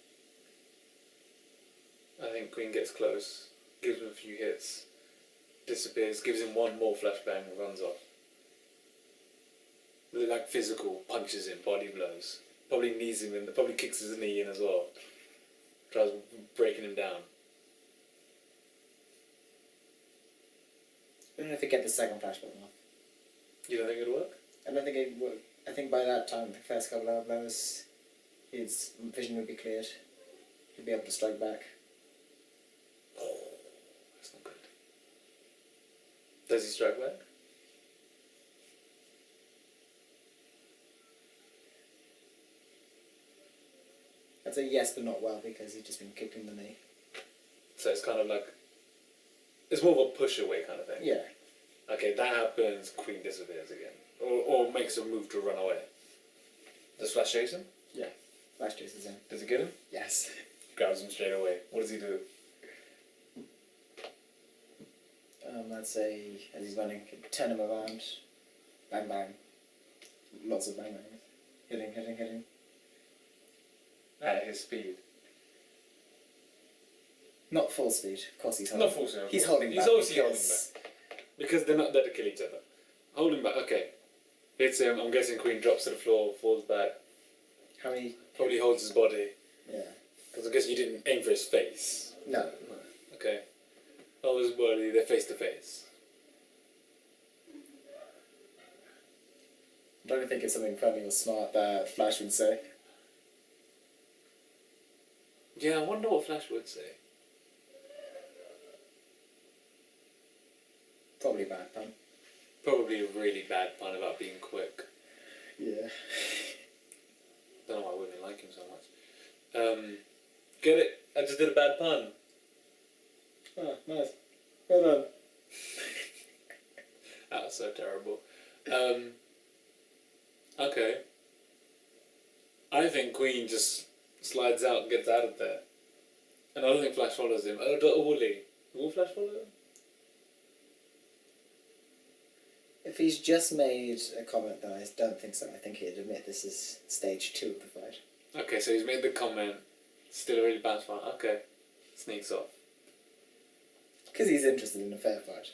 I think Queen gets close, gives him a few hits, disappears, gives him one more flashbang, runs off. Like physical punches him, body blows. Probably knees him in, probably kicks his knee in as well. Tries breaking him down. I don't know if he get the second flashbang off. You don't think it'll work? I don't think it would. I think by that time, the first couple of blows, his vision would be cleared. He'd be able to strike back. Oh, that's not good. Does he strike back? I'd say yes, but not well, because he's just been kicked in the knee. So it's kind of like, it's more of a push away kind of thing. Yeah. Okay, that happens, Queen disappears again. Or makes a move to run away. Does Flash chase him? Yeah. Flash chases him. Does he get him? Yes. grabs him straight away. What does he do? I'd say as he's running, turn him around, bang bang, lots of bang bangs, hitting. At his speed. Not full speed, of course he's holding. Not full speed. He's holding back. He's obviously holding back because they're not there to kill each other. Holding back. Okay. Hits him. I'm guessing Queen drops to the floor, falls back. How many? Probably holds his body. Yeah. Because I guess you didn't aim for his face. No. Okay. Holds his body. They're face to face. I'm trying to think of something funny or smart that Flash would say. Yeah, I wonder what Flash would say. Probably bad pun. Probably a really bad pun about being quick. Yeah. Don't know why women like him so much. Get it? I just did a bad pun. Oh, nice. Well done. That was so terrible. Okay. I think Queen just slides out and gets out of there. And I don't think Flash follows him. Will he? Will Flash follow him? If he's just made a comment, then I don't think so. I think he'd admit this is stage 2 of the fight. Okay, so he's made the comment. Still a really bad fight. Okay. Sneaks off. Because he's interested in a fair fight.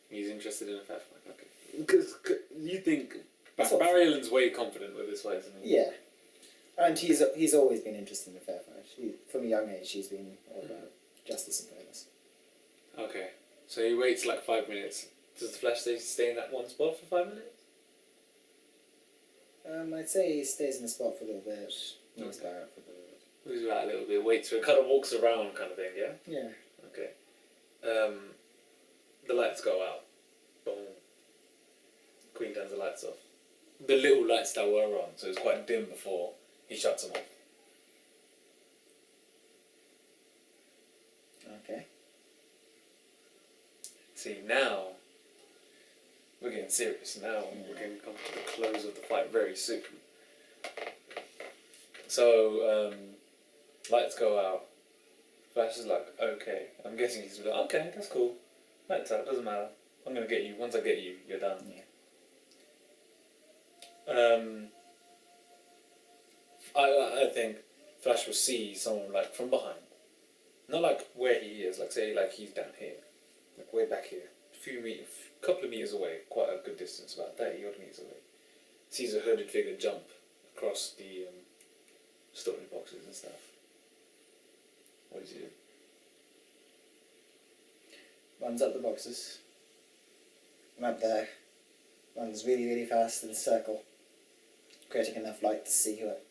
He's interested in a fair fight. Okay. Because you think Barry Allen's way confident with this fight, isn't he? Yeah. And he's always been interested in a fair fight. From a young age, he's been all about justice and fairness. Okay. So he waits like 5 minutes. Does the Flash stay in that one spot for 5 minutes? I'd say he stays in the spot for a little bit. Moves back for a little bit. Moves back a little bit, waits for it, kind of walks around kind of thing, yeah? Yeah. Okay. The lights go out. Boom. Queen turns the lights off. The little lights that were on, so it was quite dim before, he shuts them off. Okay. See, now we're getting serious now. We're going to come to the close of the fight very soon. So, lights go out. Flash is like, okay. I'm guessing he's like, okay, that's cool. Lights out, doesn't matter. I'm going to get you. Once I get you, you're done. Yeah. I think Flash will see someone like from behind. Not like where he is, like say like he's down here. Like way back here. Couple of meters away, quite a good distance, about 30 odd meters away. Sees a hooded figure jump across the storage boxes and stuff. What does he do? Runs up the boxes. I'm up there. Runs really, really fast in a circle. Creating enough light to see what,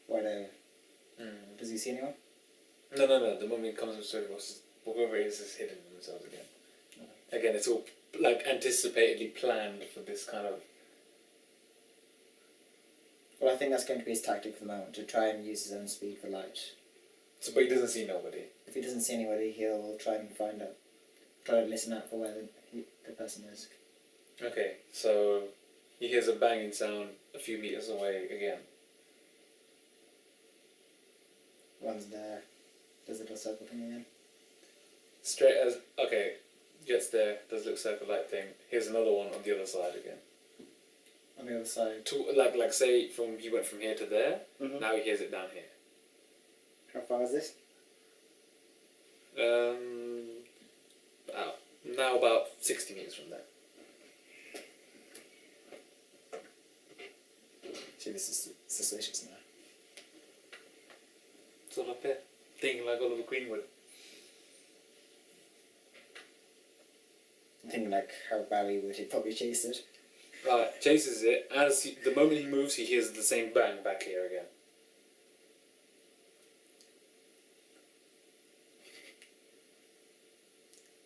where they Does he see anyone? No. The moment he comes up to storage boxes, whoever it is hidden themselves again. Again, it's all like anticipatedly planned for this kind of. Well, I think that's going to be his tactic for the moment, to try and use his own speed for light. So, but he doesn't see nobody. If he doesn't see anybody, he'll try to listen out for where the person is. Okay, so he hears a banging sound a few meters away again. Runs there, does a little circle thing again. Gets there, does a little circle light thing. Here's another one on the other side again. On the other side. Like say he went from here to there. Mm-hmm. Now he hears it down here. How far is this? About 60 meters from there. See, this is suspicious now. It's all up here, thinking like Oliver Queen would. I'm thinking like how Barry would, he'd probably chase it. Right, chases it. The moment he moves, he hears the same bang back here again.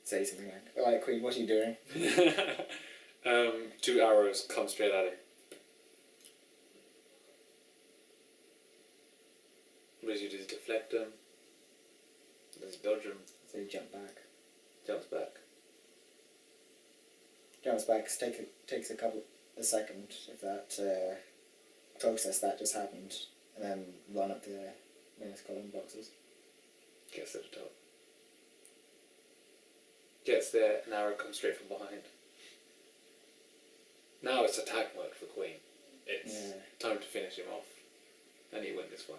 Say something like, alright Queen, what are you doing? 2 arrows come straight at him. What does he do? Does he deflect them? Does he dodge them? So he jump back. Jumps back. Jumps back, takes a second if that process that just happened, and then run up the Yeah, it's called in boxes. Gets to the top. Gets there, and arrow comes straight from behind. Now it's attack mode for Queen. It's time to finish him off. And he win this fight.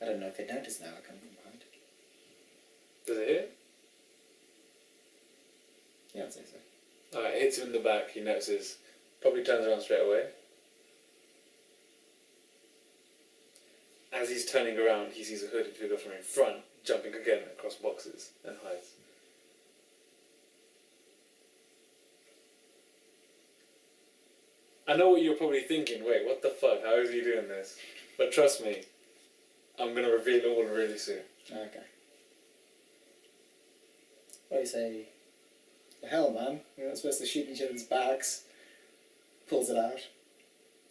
I don't know if it noticed now I come from behind. Does it hit? Yeah, I'd say so. Alright, hits him in the back, he notices. Probably turns around straight away. As he's turning around, he sees a hooded figure from in front, jumping again across boxes, and hides. I know what you're probably thinking, wait, what the fuck, how is he doing this? But trust me, I'm gonna reveal it all really soon. Okay. What do you say? The hell, man. You're not supposed to shoot each other's backs. Pulls it out.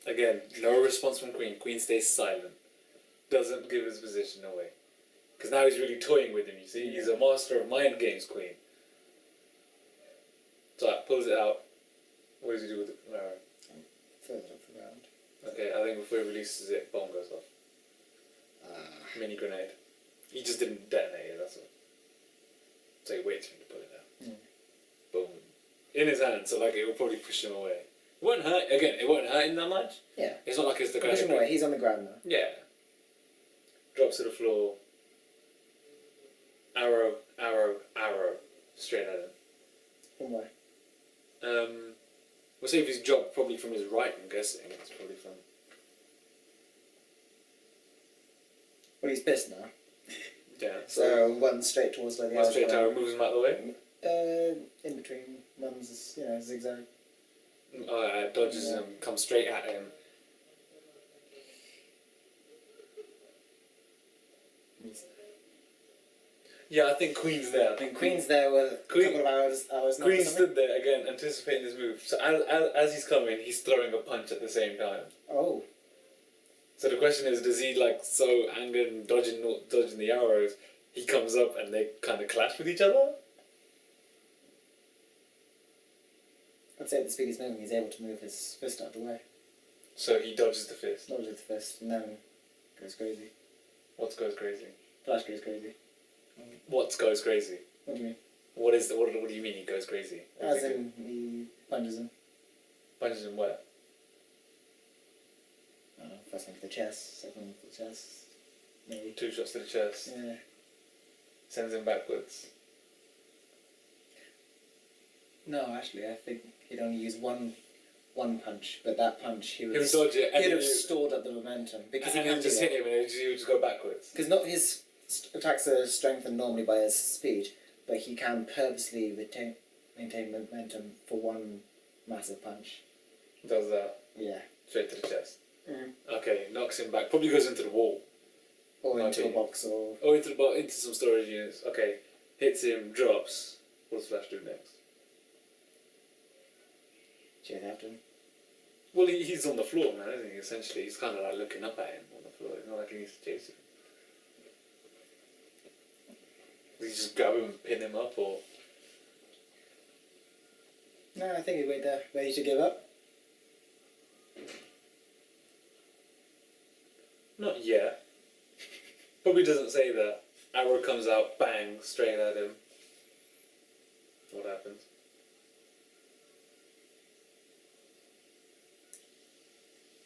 Again, no response from Queen. Queen stays silent. Doesn't give his position away. Because now he's really toying with him, you see? He's a master of mind games, Queen. So pulls it out. What does he do with the arrow? Further up the ground. Okay, I think before he releases it, bomb goes off. Mini grenade. He just didn't detonate it, that's all. So he waits for him to pull it out. Boom. In his hand, so like it will probably push him away. It won't hurt, again, it won't hurt him that much. Yeah. It's not like it's the guy push him away, he's on the ground now. Yeah. Drops to the floor. Arrow, arrow, arrow. Straight at him. From where? We'll see if he's dropped probably from his right, I'm guessing. It's probably from... Well, he's pissed now. Yeah. So one straight towards where the one arrow's straight going. arrow moves him out of the way. In between one's zigzag. Dodges him, comes straight at him. Yeah, I think Queen's there. I think Queen's there with a couple of hours. Queen stood there again, anticipating his move. So as he's coming, he's throwing a punch at the same time. Oh. So the question is, does he like so angered and dodging the arrows? He comes up and they kind of clash with each other. I'd say at the speed he's moving, he's able to move his fist out of the way. So he dodges the fist. Dodges the fist and then goes crazy. What goes crazy? Flash goes crazy. What goes crazy? What do you mean? What do you mean he goes crazy? As in, he punches him. Punches him where? I don't know, first one to the chest, second one to the chest. Maybe. 2 shots to the chest. Yeah. Sends him backwards. No, actually, I think he'd only use one punch, but that punch he would dodge it, and he'd have stored up the momentum because he would just hit him and he would just go backwards. Because not his attacks are strengthened normally by his speed, but he can purposely maintain momentum for one massive punch. Does that? Yeah. Straight to the chest. Mm-hmm. Okay, knocks him back. Probably goes into the wall. Or into a box, or... Oh, into some storage units. Okay, hits him, drops. What does Flash do next? Chase after him. Well, he's on the floor, man, isn't he? Essentially, he's kind of like looking up at him on the floor. It's not like he needs to chase him. Does he just grab him and pin him up, or...? No, I think he'd wait there, ready to give up. Not yet. Probably doesn't say that. Arrow comes out, bang, straight at him. What happens?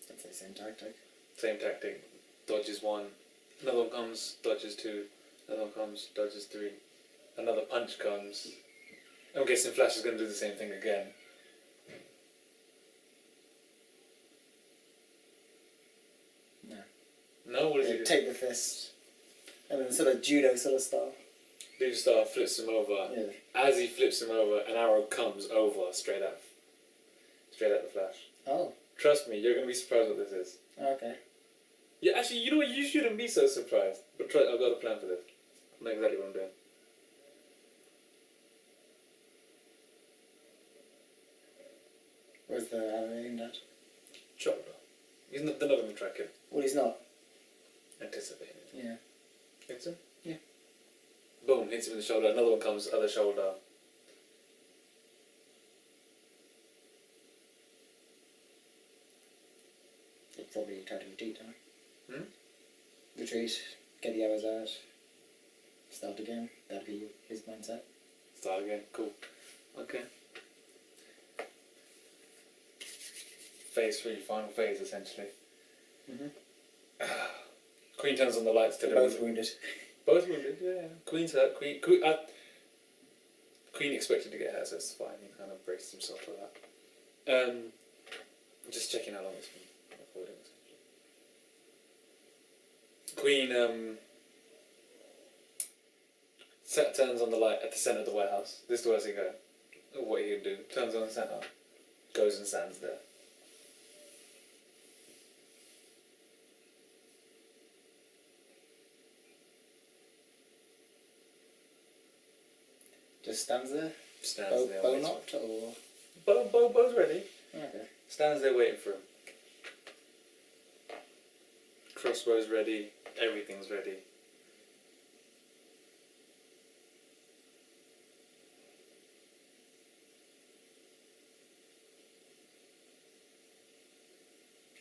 I'd say same tactic. Same tactic. Dodges 1. Another one comes, dodges 2. Another one comes, dodges 3. Another punch comes. I'm guessing Flash is going to do the same thing again. No. No? What does he do? Take the fist. And then sort of judo sort of style. Dude Star flips him over. Yeah. As he flips him over, an arrow comes over straight at the Flash. Oh. Trust me, you're going to be surprised what this is. Okay. Yeah, actually, you know what? You shouldn't be so surprised. But I've got a plan for this. I know exactly what I'm doing. Where's the arrow aimed at? Shoulder. They're not going to track him. Well, he's not. Anticipating. Yeah. Hits him? Yeah. Boom, hits him in the shoulder. Another one comes, other shoulder. probably try to retreat, huh? Hmm? Retreat, get the arrows out, start again. That'd be his mindset. Start again. Cool. Okay. Phase 3, final phase, essentially. Queen turns on the lights to They're both wounded. Both wounded, yeah. Queen's hurt. Queen expected to get hurt, so it's fine. He kind of braced himself for that. Just checking how long it's been recording. Queen turns on the light at the centre of the warehouse. This is where he go. What he can do. Turns on the centre. Goes and stands there. Just stands there? Stands there. Bow knocked or? Bow's ready. Okay. Stands there waiting for him. Crossbow's ready. Everything's ready.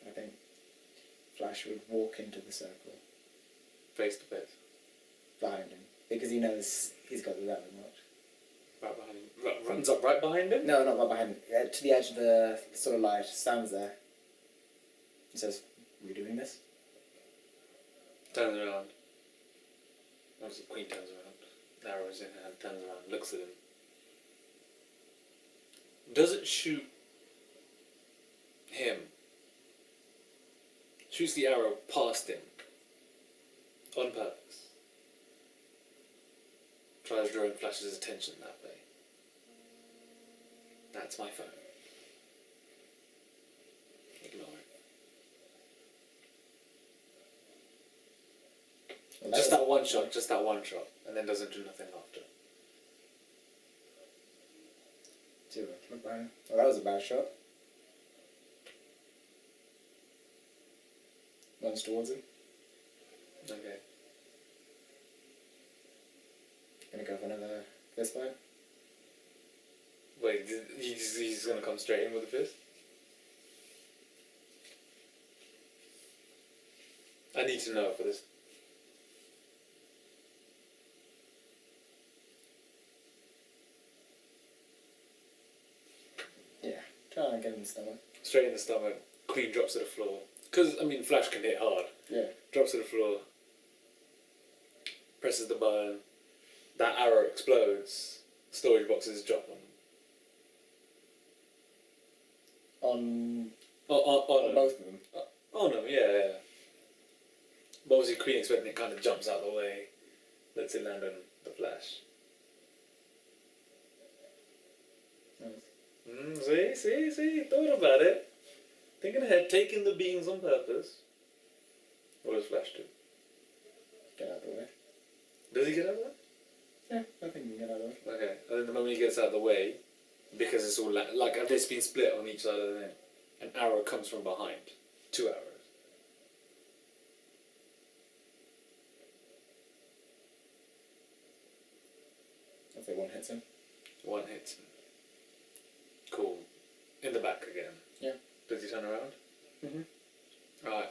I think Flash would walk into the circle. Face to face. Behind him. Because he knows he's got the weapon marked. Right behind him. Runs up right behind him? No, not right behind him. To the edge of the sort of light, stands there. He says, "Are we doing this?" Turns around. Obviously, Queen turns around. Arrows in hand, turns around, looks at him. Doesn't shoot him. Shoots the arrow past him. On purpose. Tries drawing Flash's attention that way. That's my phone. Ignore it. Well, Just that one shot, and then doesn't do nothing after. Look behind him. Well, that was a bad shot. Runs towards him. Okay. Gonna go for another fist fight. Wait, he's gonna come straight in with a fist? I need to know for this. Yeah, try and get him in the stomach. Straight in the stomach. Queen drops to the floor. Because, I mean, Flash can hit hard. Yeah. Drops to the floor. Presses the button. That arrow explodes. Storage boxes drop on On both of them. On them, yeah. But obviously Queen expecting it kind of jumps out of the way. Lets it land on the Flash. Nice. See, thought about it. Thinking ahead, taking the beings on purpose. What does Flash do? Get out of the way. Does he get out of the way? Yeah, I think you can get out of the way. Okay, and then the moment he gets out of the way, because it's all like it's been split on each side of the thing, an arrow comes from behind. 2 arrows. I'd say one hits him. One hits him. Cool. In the back again. Yeah. Does he turn around? Mm-hmm. Alright.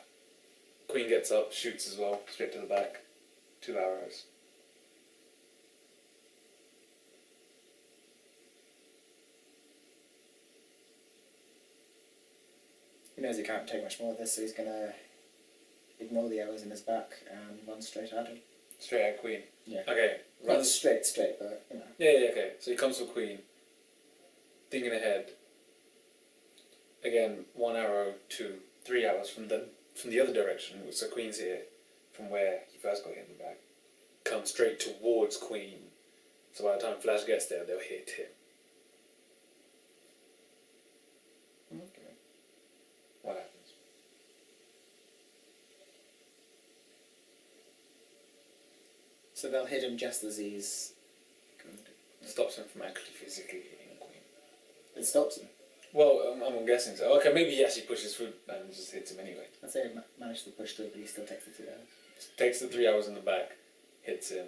Queen gets up, shoots as well, straight to the back. 2 arrows. He knows he can't take much more of this, so he's gonna ignore the arrows in his back and run straight at him. Straight at Queen. Yeah. Okay. Not straight, but you know. Yeah, okay. So he comes for Queen. Thinking ahead. Again, 1 arrow, 2, 3 arrows from the other direction. So Queen's here, from where he first got hit in the back. Come straight towards Queen. So by the time Flash gets there, they'll hit him. Okay. What happens? So they'll hit him just as he's going to. Stops him from actually physically hitting Queen. It stops him. Well, I'm guessing so. Okay, maybe he actually pushes through and just hits him anyway. I'd say he managed to push through, but he still takes the 2 arrows. Takes the 3 arrows in the back, hits him.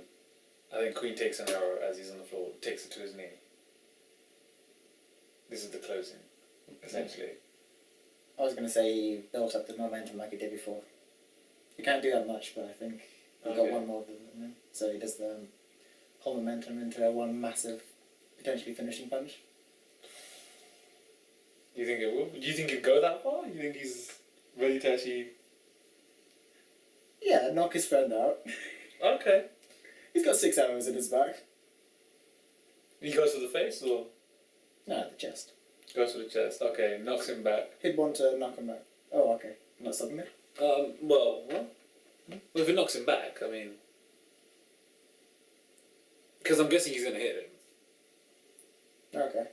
I think Queen takes an arrow as he's on the floor, takes it to his knee. This is the closing, essentially. I was going to say he built up the momentum like he did before. He can't do that much, but I think he got one more than him. So he does the whole momentum into one massive, potentially finishing punch. Do you think it will? Do you think he'd go that far? You think he's ready to actually... Yeah, knock his friend out. Okay. He's got 6 arrows in his back. He goes for the face, or...? No, the chest. Goes for the chest, okay, knocks him back. He'd want to knock him back. Oh, okay. Not stopping it? Well, what? Well, if it knocks him back, I mean... Because I'm guessing he's going to hit him. Okay.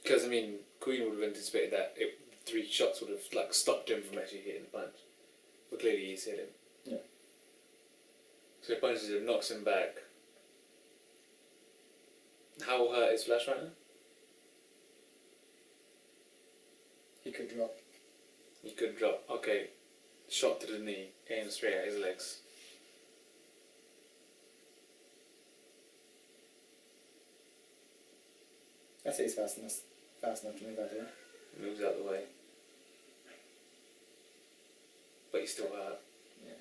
Because, I mean, Queen would have anticipated that 3 shots would have, like, stopped him from actually hitting the punch. But clearly he's hit him. Yeah. So he punches him, knocks him back. How hurt is Flash right now? He could drop. He could drop. Okay. Shot to the knee, aimed straight at his legs. I say he's fast enough to move out of there. Moves out the way. But he's still hurt. Yeah.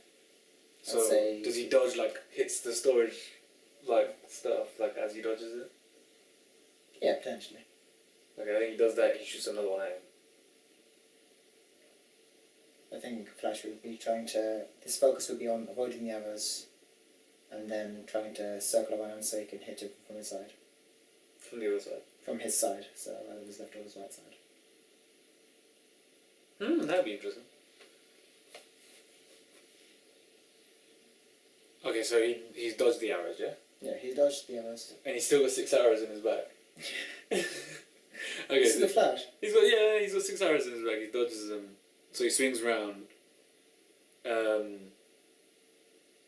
So say does he dodge, like, hits the storage, like, stuff, like, as he dodges it? Yeah, potentially. Okay, I think he does that, he shoots another one at him. I think Flash would be trying to... His focus would be on avoiding the arrows and then trying to circle around so he can hit him from his side. From the other side? From his side, so either his left or his right side. That'd be interesting. Okay, so he's dodged the arrows, yeah? Yeah, he dodged the arrows. And he's still got 6 arrows in his back. Okay, This is the Flash. He's got 6 arrows in his back. He dodges them. So he swings round.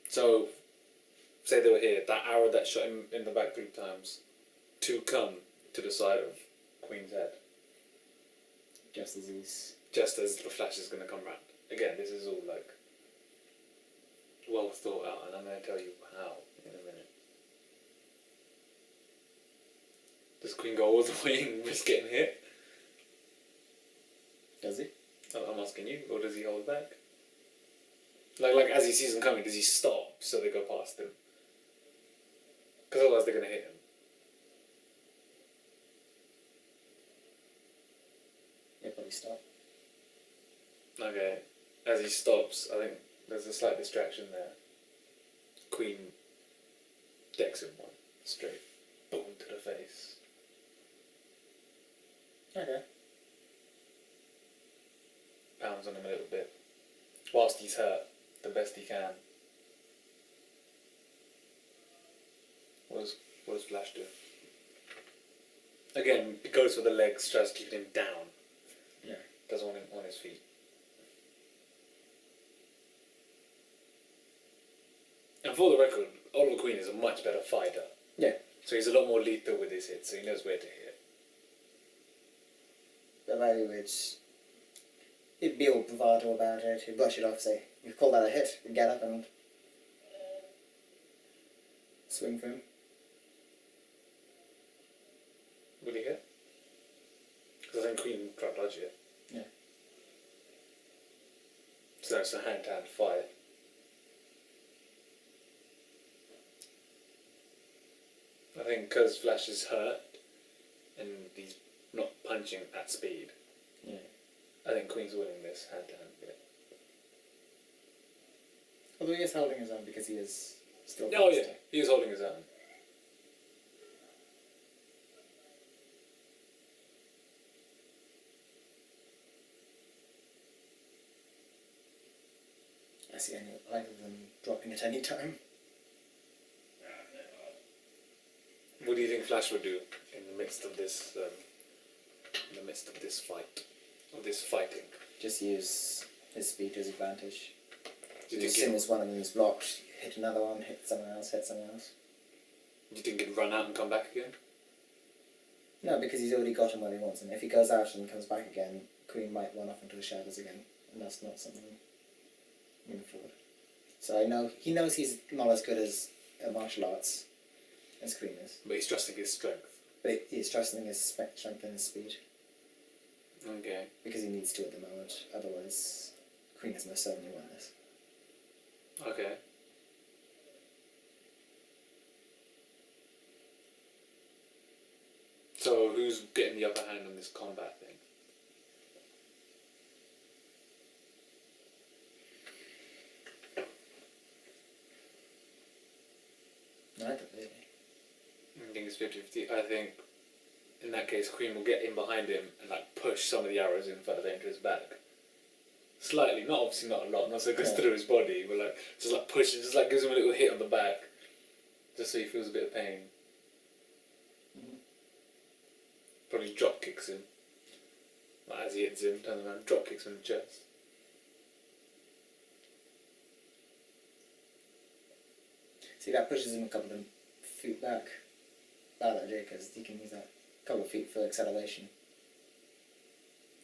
So, say they were here. That arrow that shot him in the back 3 times, 2 come to the side of Queen's head. Just as he's... Just as the Flash is going to come round. Again, this is all like well thought out, and I'm going to tell you how in a minute. Does Queen go all the way and risk getting hit? Does he? I'm asking you, or does he hold back? Like as he sees them coming, does he stop so they go past him? Because otherwise they're going to hit him. Yeah, probably stop. Okay, as he stops, I think there's a slight distraction there. Queen decks him one, straight, boom to the face. Okay. Pounds on him a little bit, whilst he's hurt, the best he can. What does Flash do? Again, he goes for the legs, tries to keep him down. Yeah. Doesn't want him on his feet. And for the record, Oliver Queen is a much better fighter. Yeah. So he's a lot more lethal with his hits, so he knows where to hit. The value is... He'd be all bravado about it, he'd brush it off, say, you call that a hit, and get up and... swing for him. Will he hit? Because I think Queen tried to dodge it. Yeah. So it's a hand-to-hand fight. I think because Flash is hurt and he's not punching at speed, Yeah. I think Queen's winning this hand-to-hand bit. Although he is holding his own because he is still... Oh yeah, he is holding his own. I see either of them dropping at any time. What do you think Flash would do in the midst of this fight, or this fighting? Just use his speed to his advantage. Do you As think soon as one of them is blocked, hit another one, hit someone else, hit someone else. do you think he'd run out and come back again? No, because he's already got him where he wants him. If he goes out and comes back again, Queen might run off into the shadows again, and that's not something moving forward. So I know he knows he's not as good as martial arts as Queen is, But he's trusting his strength. but he's trusting his strength and his speed. Okay. Because he needs to at the moment. Otherwise, Queen has most certainly won this. Okay. So who's getting the upper hand on this combat thing? No, I don't really. I think it's 50-50. I think in that case, Queen will get in behind him and like push some of the arrows in further into his back. Slightly, not obviously not a lot, not so it goes through his body, but like just like push it, just like gives him a little hit on the back, just so he feels a bit of pain. Probably drop kicks him. Like as he hits him, turns around, drop kicks him in the chest. See, that pushes him a couple of feet back. Like that, because he can use that couple of feet for acceleration.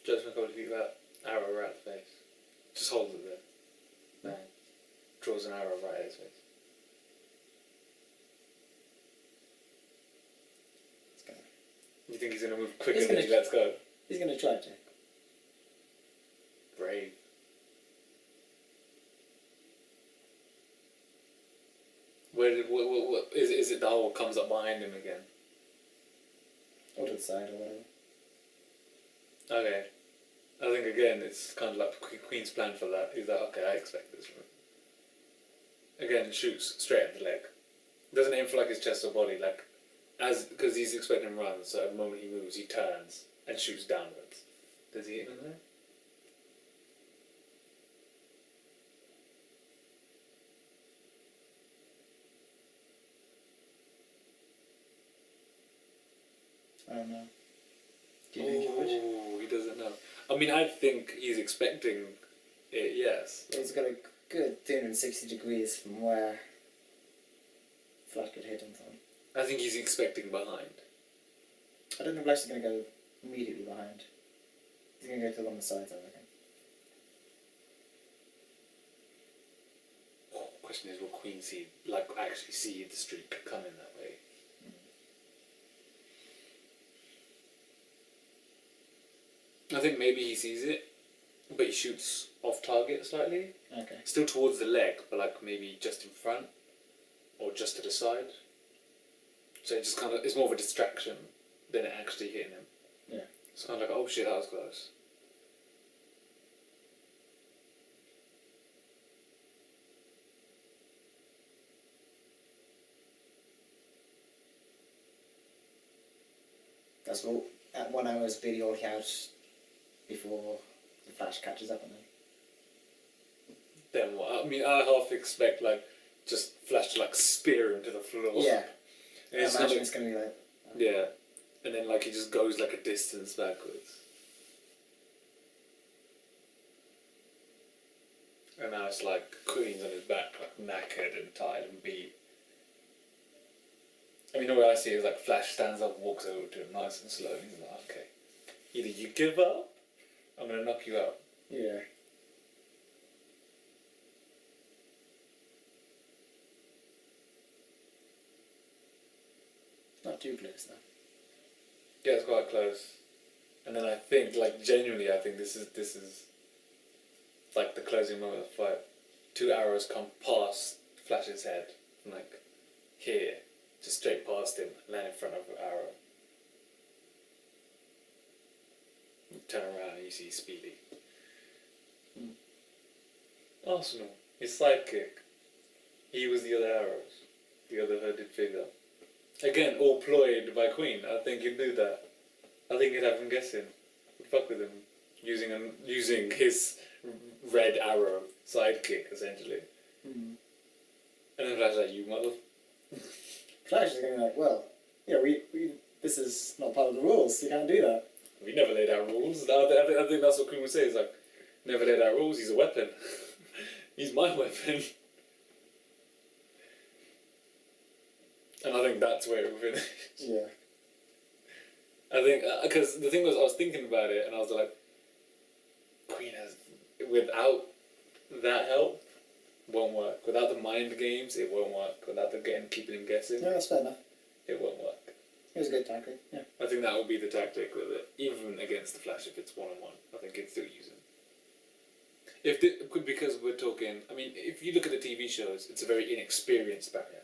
Just a couple of feet back, arrow right at the face. Just holds it there. Right. Draws an arrow right at his face. You think he's going to move quicker than he lets go? He's going to try to. Brave. What is it the whole comes up behind him again? Or to the side or whatever. Okay. I think again it's kind of like Queen's plan for that. He's like, okay, I expect this from him. Again, shoots straight at the leg. Doesn't aim for like his chest or body, like because he's expecting him to run, so at the moment he moves, he turns and shoots downwards. Does he hit him there? I don't know. Do you think he would? Oh, he doesn't know. I mean, I think he's expecting it, yes. He's got a good 360 degrees from where Flash could hit him from. I think he's expecting behind. I don't know if Flash is going to go immediately behind. He's going to go to along the sides, I reckon. Question is, will Queen actually see the streak coming that way? I think maybe he sees it, but he shoots off target slightly. Okay. Still towards the leg, but like maybe just in front or just to the side. So it just kind of, it's more of a distraction than it actually hitting him. Yeah. It's kind of like, oh shit, that was close. That's all. At 1 hour's video out before the Flash catches up on him. Then what? I mean, I half expect like just Flash to like spear him to the floor. Yeah. And I imagine it's going to be like... Yeah. And then like he just goes like a distance backwards. And now it's like Queen's on his back, like knackered and tired and beat. I mean, the way I see it is like Flash stands up, walks over to him nice and slow, and he's like, okay, either you give up, I'm going to knock you out. Yeah. Not too close though. Yeah, it's quite close. And then I think, like, genuinely, I think this is like the closing moment of the fight. 2 arrows come past Flash's head, from like here, just straight past him, land in front of the arrow. You turn around and you see Speedy. Arsenal, his sidekick. He was the other arrows, the other hooded figure. Again, all ployed by Queen. I think he'd do that. I think he'd have him guessing. He'd fuck with him, using his red arrow sidekick essentially. Mm. And then Flash's like, you mother. Flash is going to be like, well, yeah, we this is not part of the rules. You can't do that. We never laid out rules. I think that's what Queen would say. It's like, never laid out rules. He's a weapon. He's my weapon. And I think that's where it will finish. Yeah. I think, because the thing was, I was thinking about it, and I was like, Queen has, without that help, won't work. Without the mind games, it won't work. Without the keeping him guessing, Yeah, that's fair enough. it won't work. It was a good tactic. Yeah. I think that would be the tactic with it, even against the Flash if it's 1-on-1. I think it'd still use him. Because we're talking, I mean, if you look at the TV shows, it's a very inexperienced Barry Allen.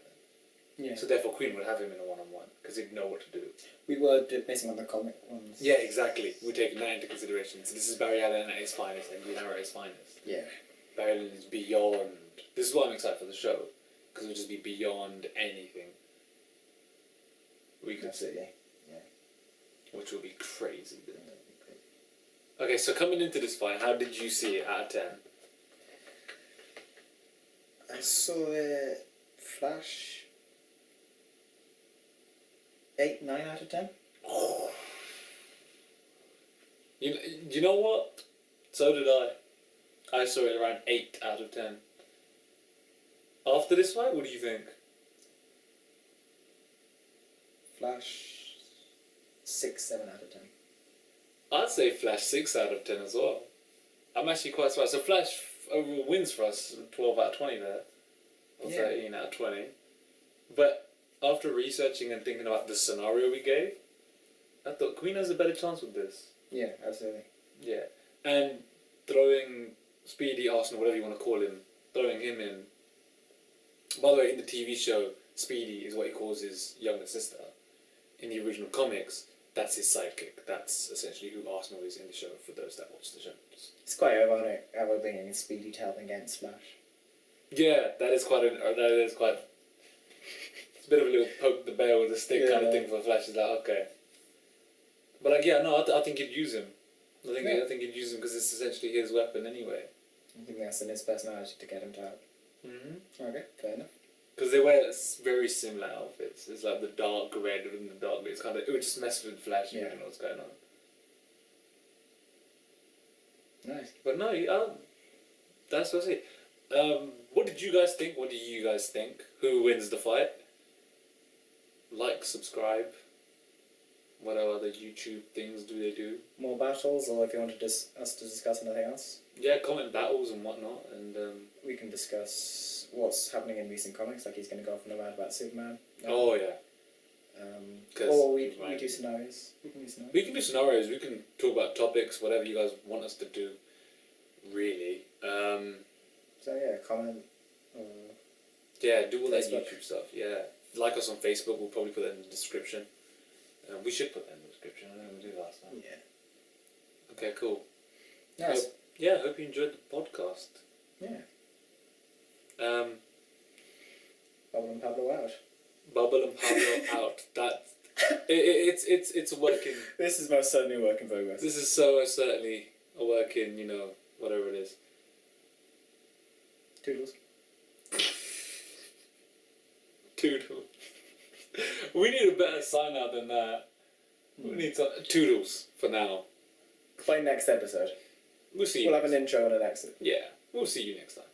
Yeah. So therefore, Queen would have him in a 1-on-1 because he'd know what to do. We were basing on the comic ones. Yeah, exactly. We're taking that into consideration. So this is Barry Allen at his finest and Green Arrow at his finest. Yeah. Barry Allen is beyond. This is why I'm excited for the show, because it'll just be beyond anything we could see. Yeah. Which will be crazy. Okay, so coming into this fight, how did you see it out of 10? I saw it Flash 8, 9 out of 10. You know what? So did I. I saw it around 8 out of 10. After this fight, what do you think? Flash 6, 7 out of 10. I'd say Flash 6 out of 10 as well. I'm actually quite surprised. So Flash overall wins for us 12 out of 20 there. Or 13 out of 20. But after researching and thinking about the scenario we gave, I thought Queen has a better chance with this. Yeah, absolutely. Yeah. And throwing Speedy, Arsenal, whatever you want to call him, throwing him in. By the way, in the TV show, Speedy is what he calls his younger sister. In the original comics, that's his sidekick. That's essentially who Arsenal is in the show, for those that watch the show. It's quite ironic how we're bringing Speedy to help against Flash. Yeah, that is quite. It's a bit of a little poke the bear with a stick kind of thing for Flash. Is like, okay. But like, yeah, no, I think he'd use him. I think he'd use him because it's essentially his weapon anyway. I think that's in his personality to get him to help. Okay, fair enough. Because they wear very similar outfits. It's like the dark red and the dark blue. It's kind of, it would just mess with Flash. You don't know what's going on. Nice. But no, that's what I say. What did you guys think? What do you guys think? Who wins the fight? Like, subscribe. What other YouTube things do they do? More battles, or if you want us to discuss anything else? Yeah, comment battles and whatnot, and we can discuss what's happening in recent comics. Like he's going to go off on a rant about Superman. Oh yeah. Or we do scenarios. We can do scenarios. We can do scenarios. We can talk about topics, whatever you guys want us to do. Really. So yeah, comment. Yeah, do all that Facebook. YouTube stuff. Yeah, like us on Facebook. We'll probably put that in the description. We should put that in the description. I don't know we did last time. Yeah. Okay, cool. Nice. Hope you enjoyed the podcast. Yeah. Pablo and Pablo out. Bubble and Pablo out. It's a work in. This is most certainly a work in progress. This is so certainly a work in, whatever it is. Toodles. Toodles. We need a better sign out than that. We need some toodles for now. By next episode. We'll see you. We'll have an intro and an exit. Yeah, we'll see you next time.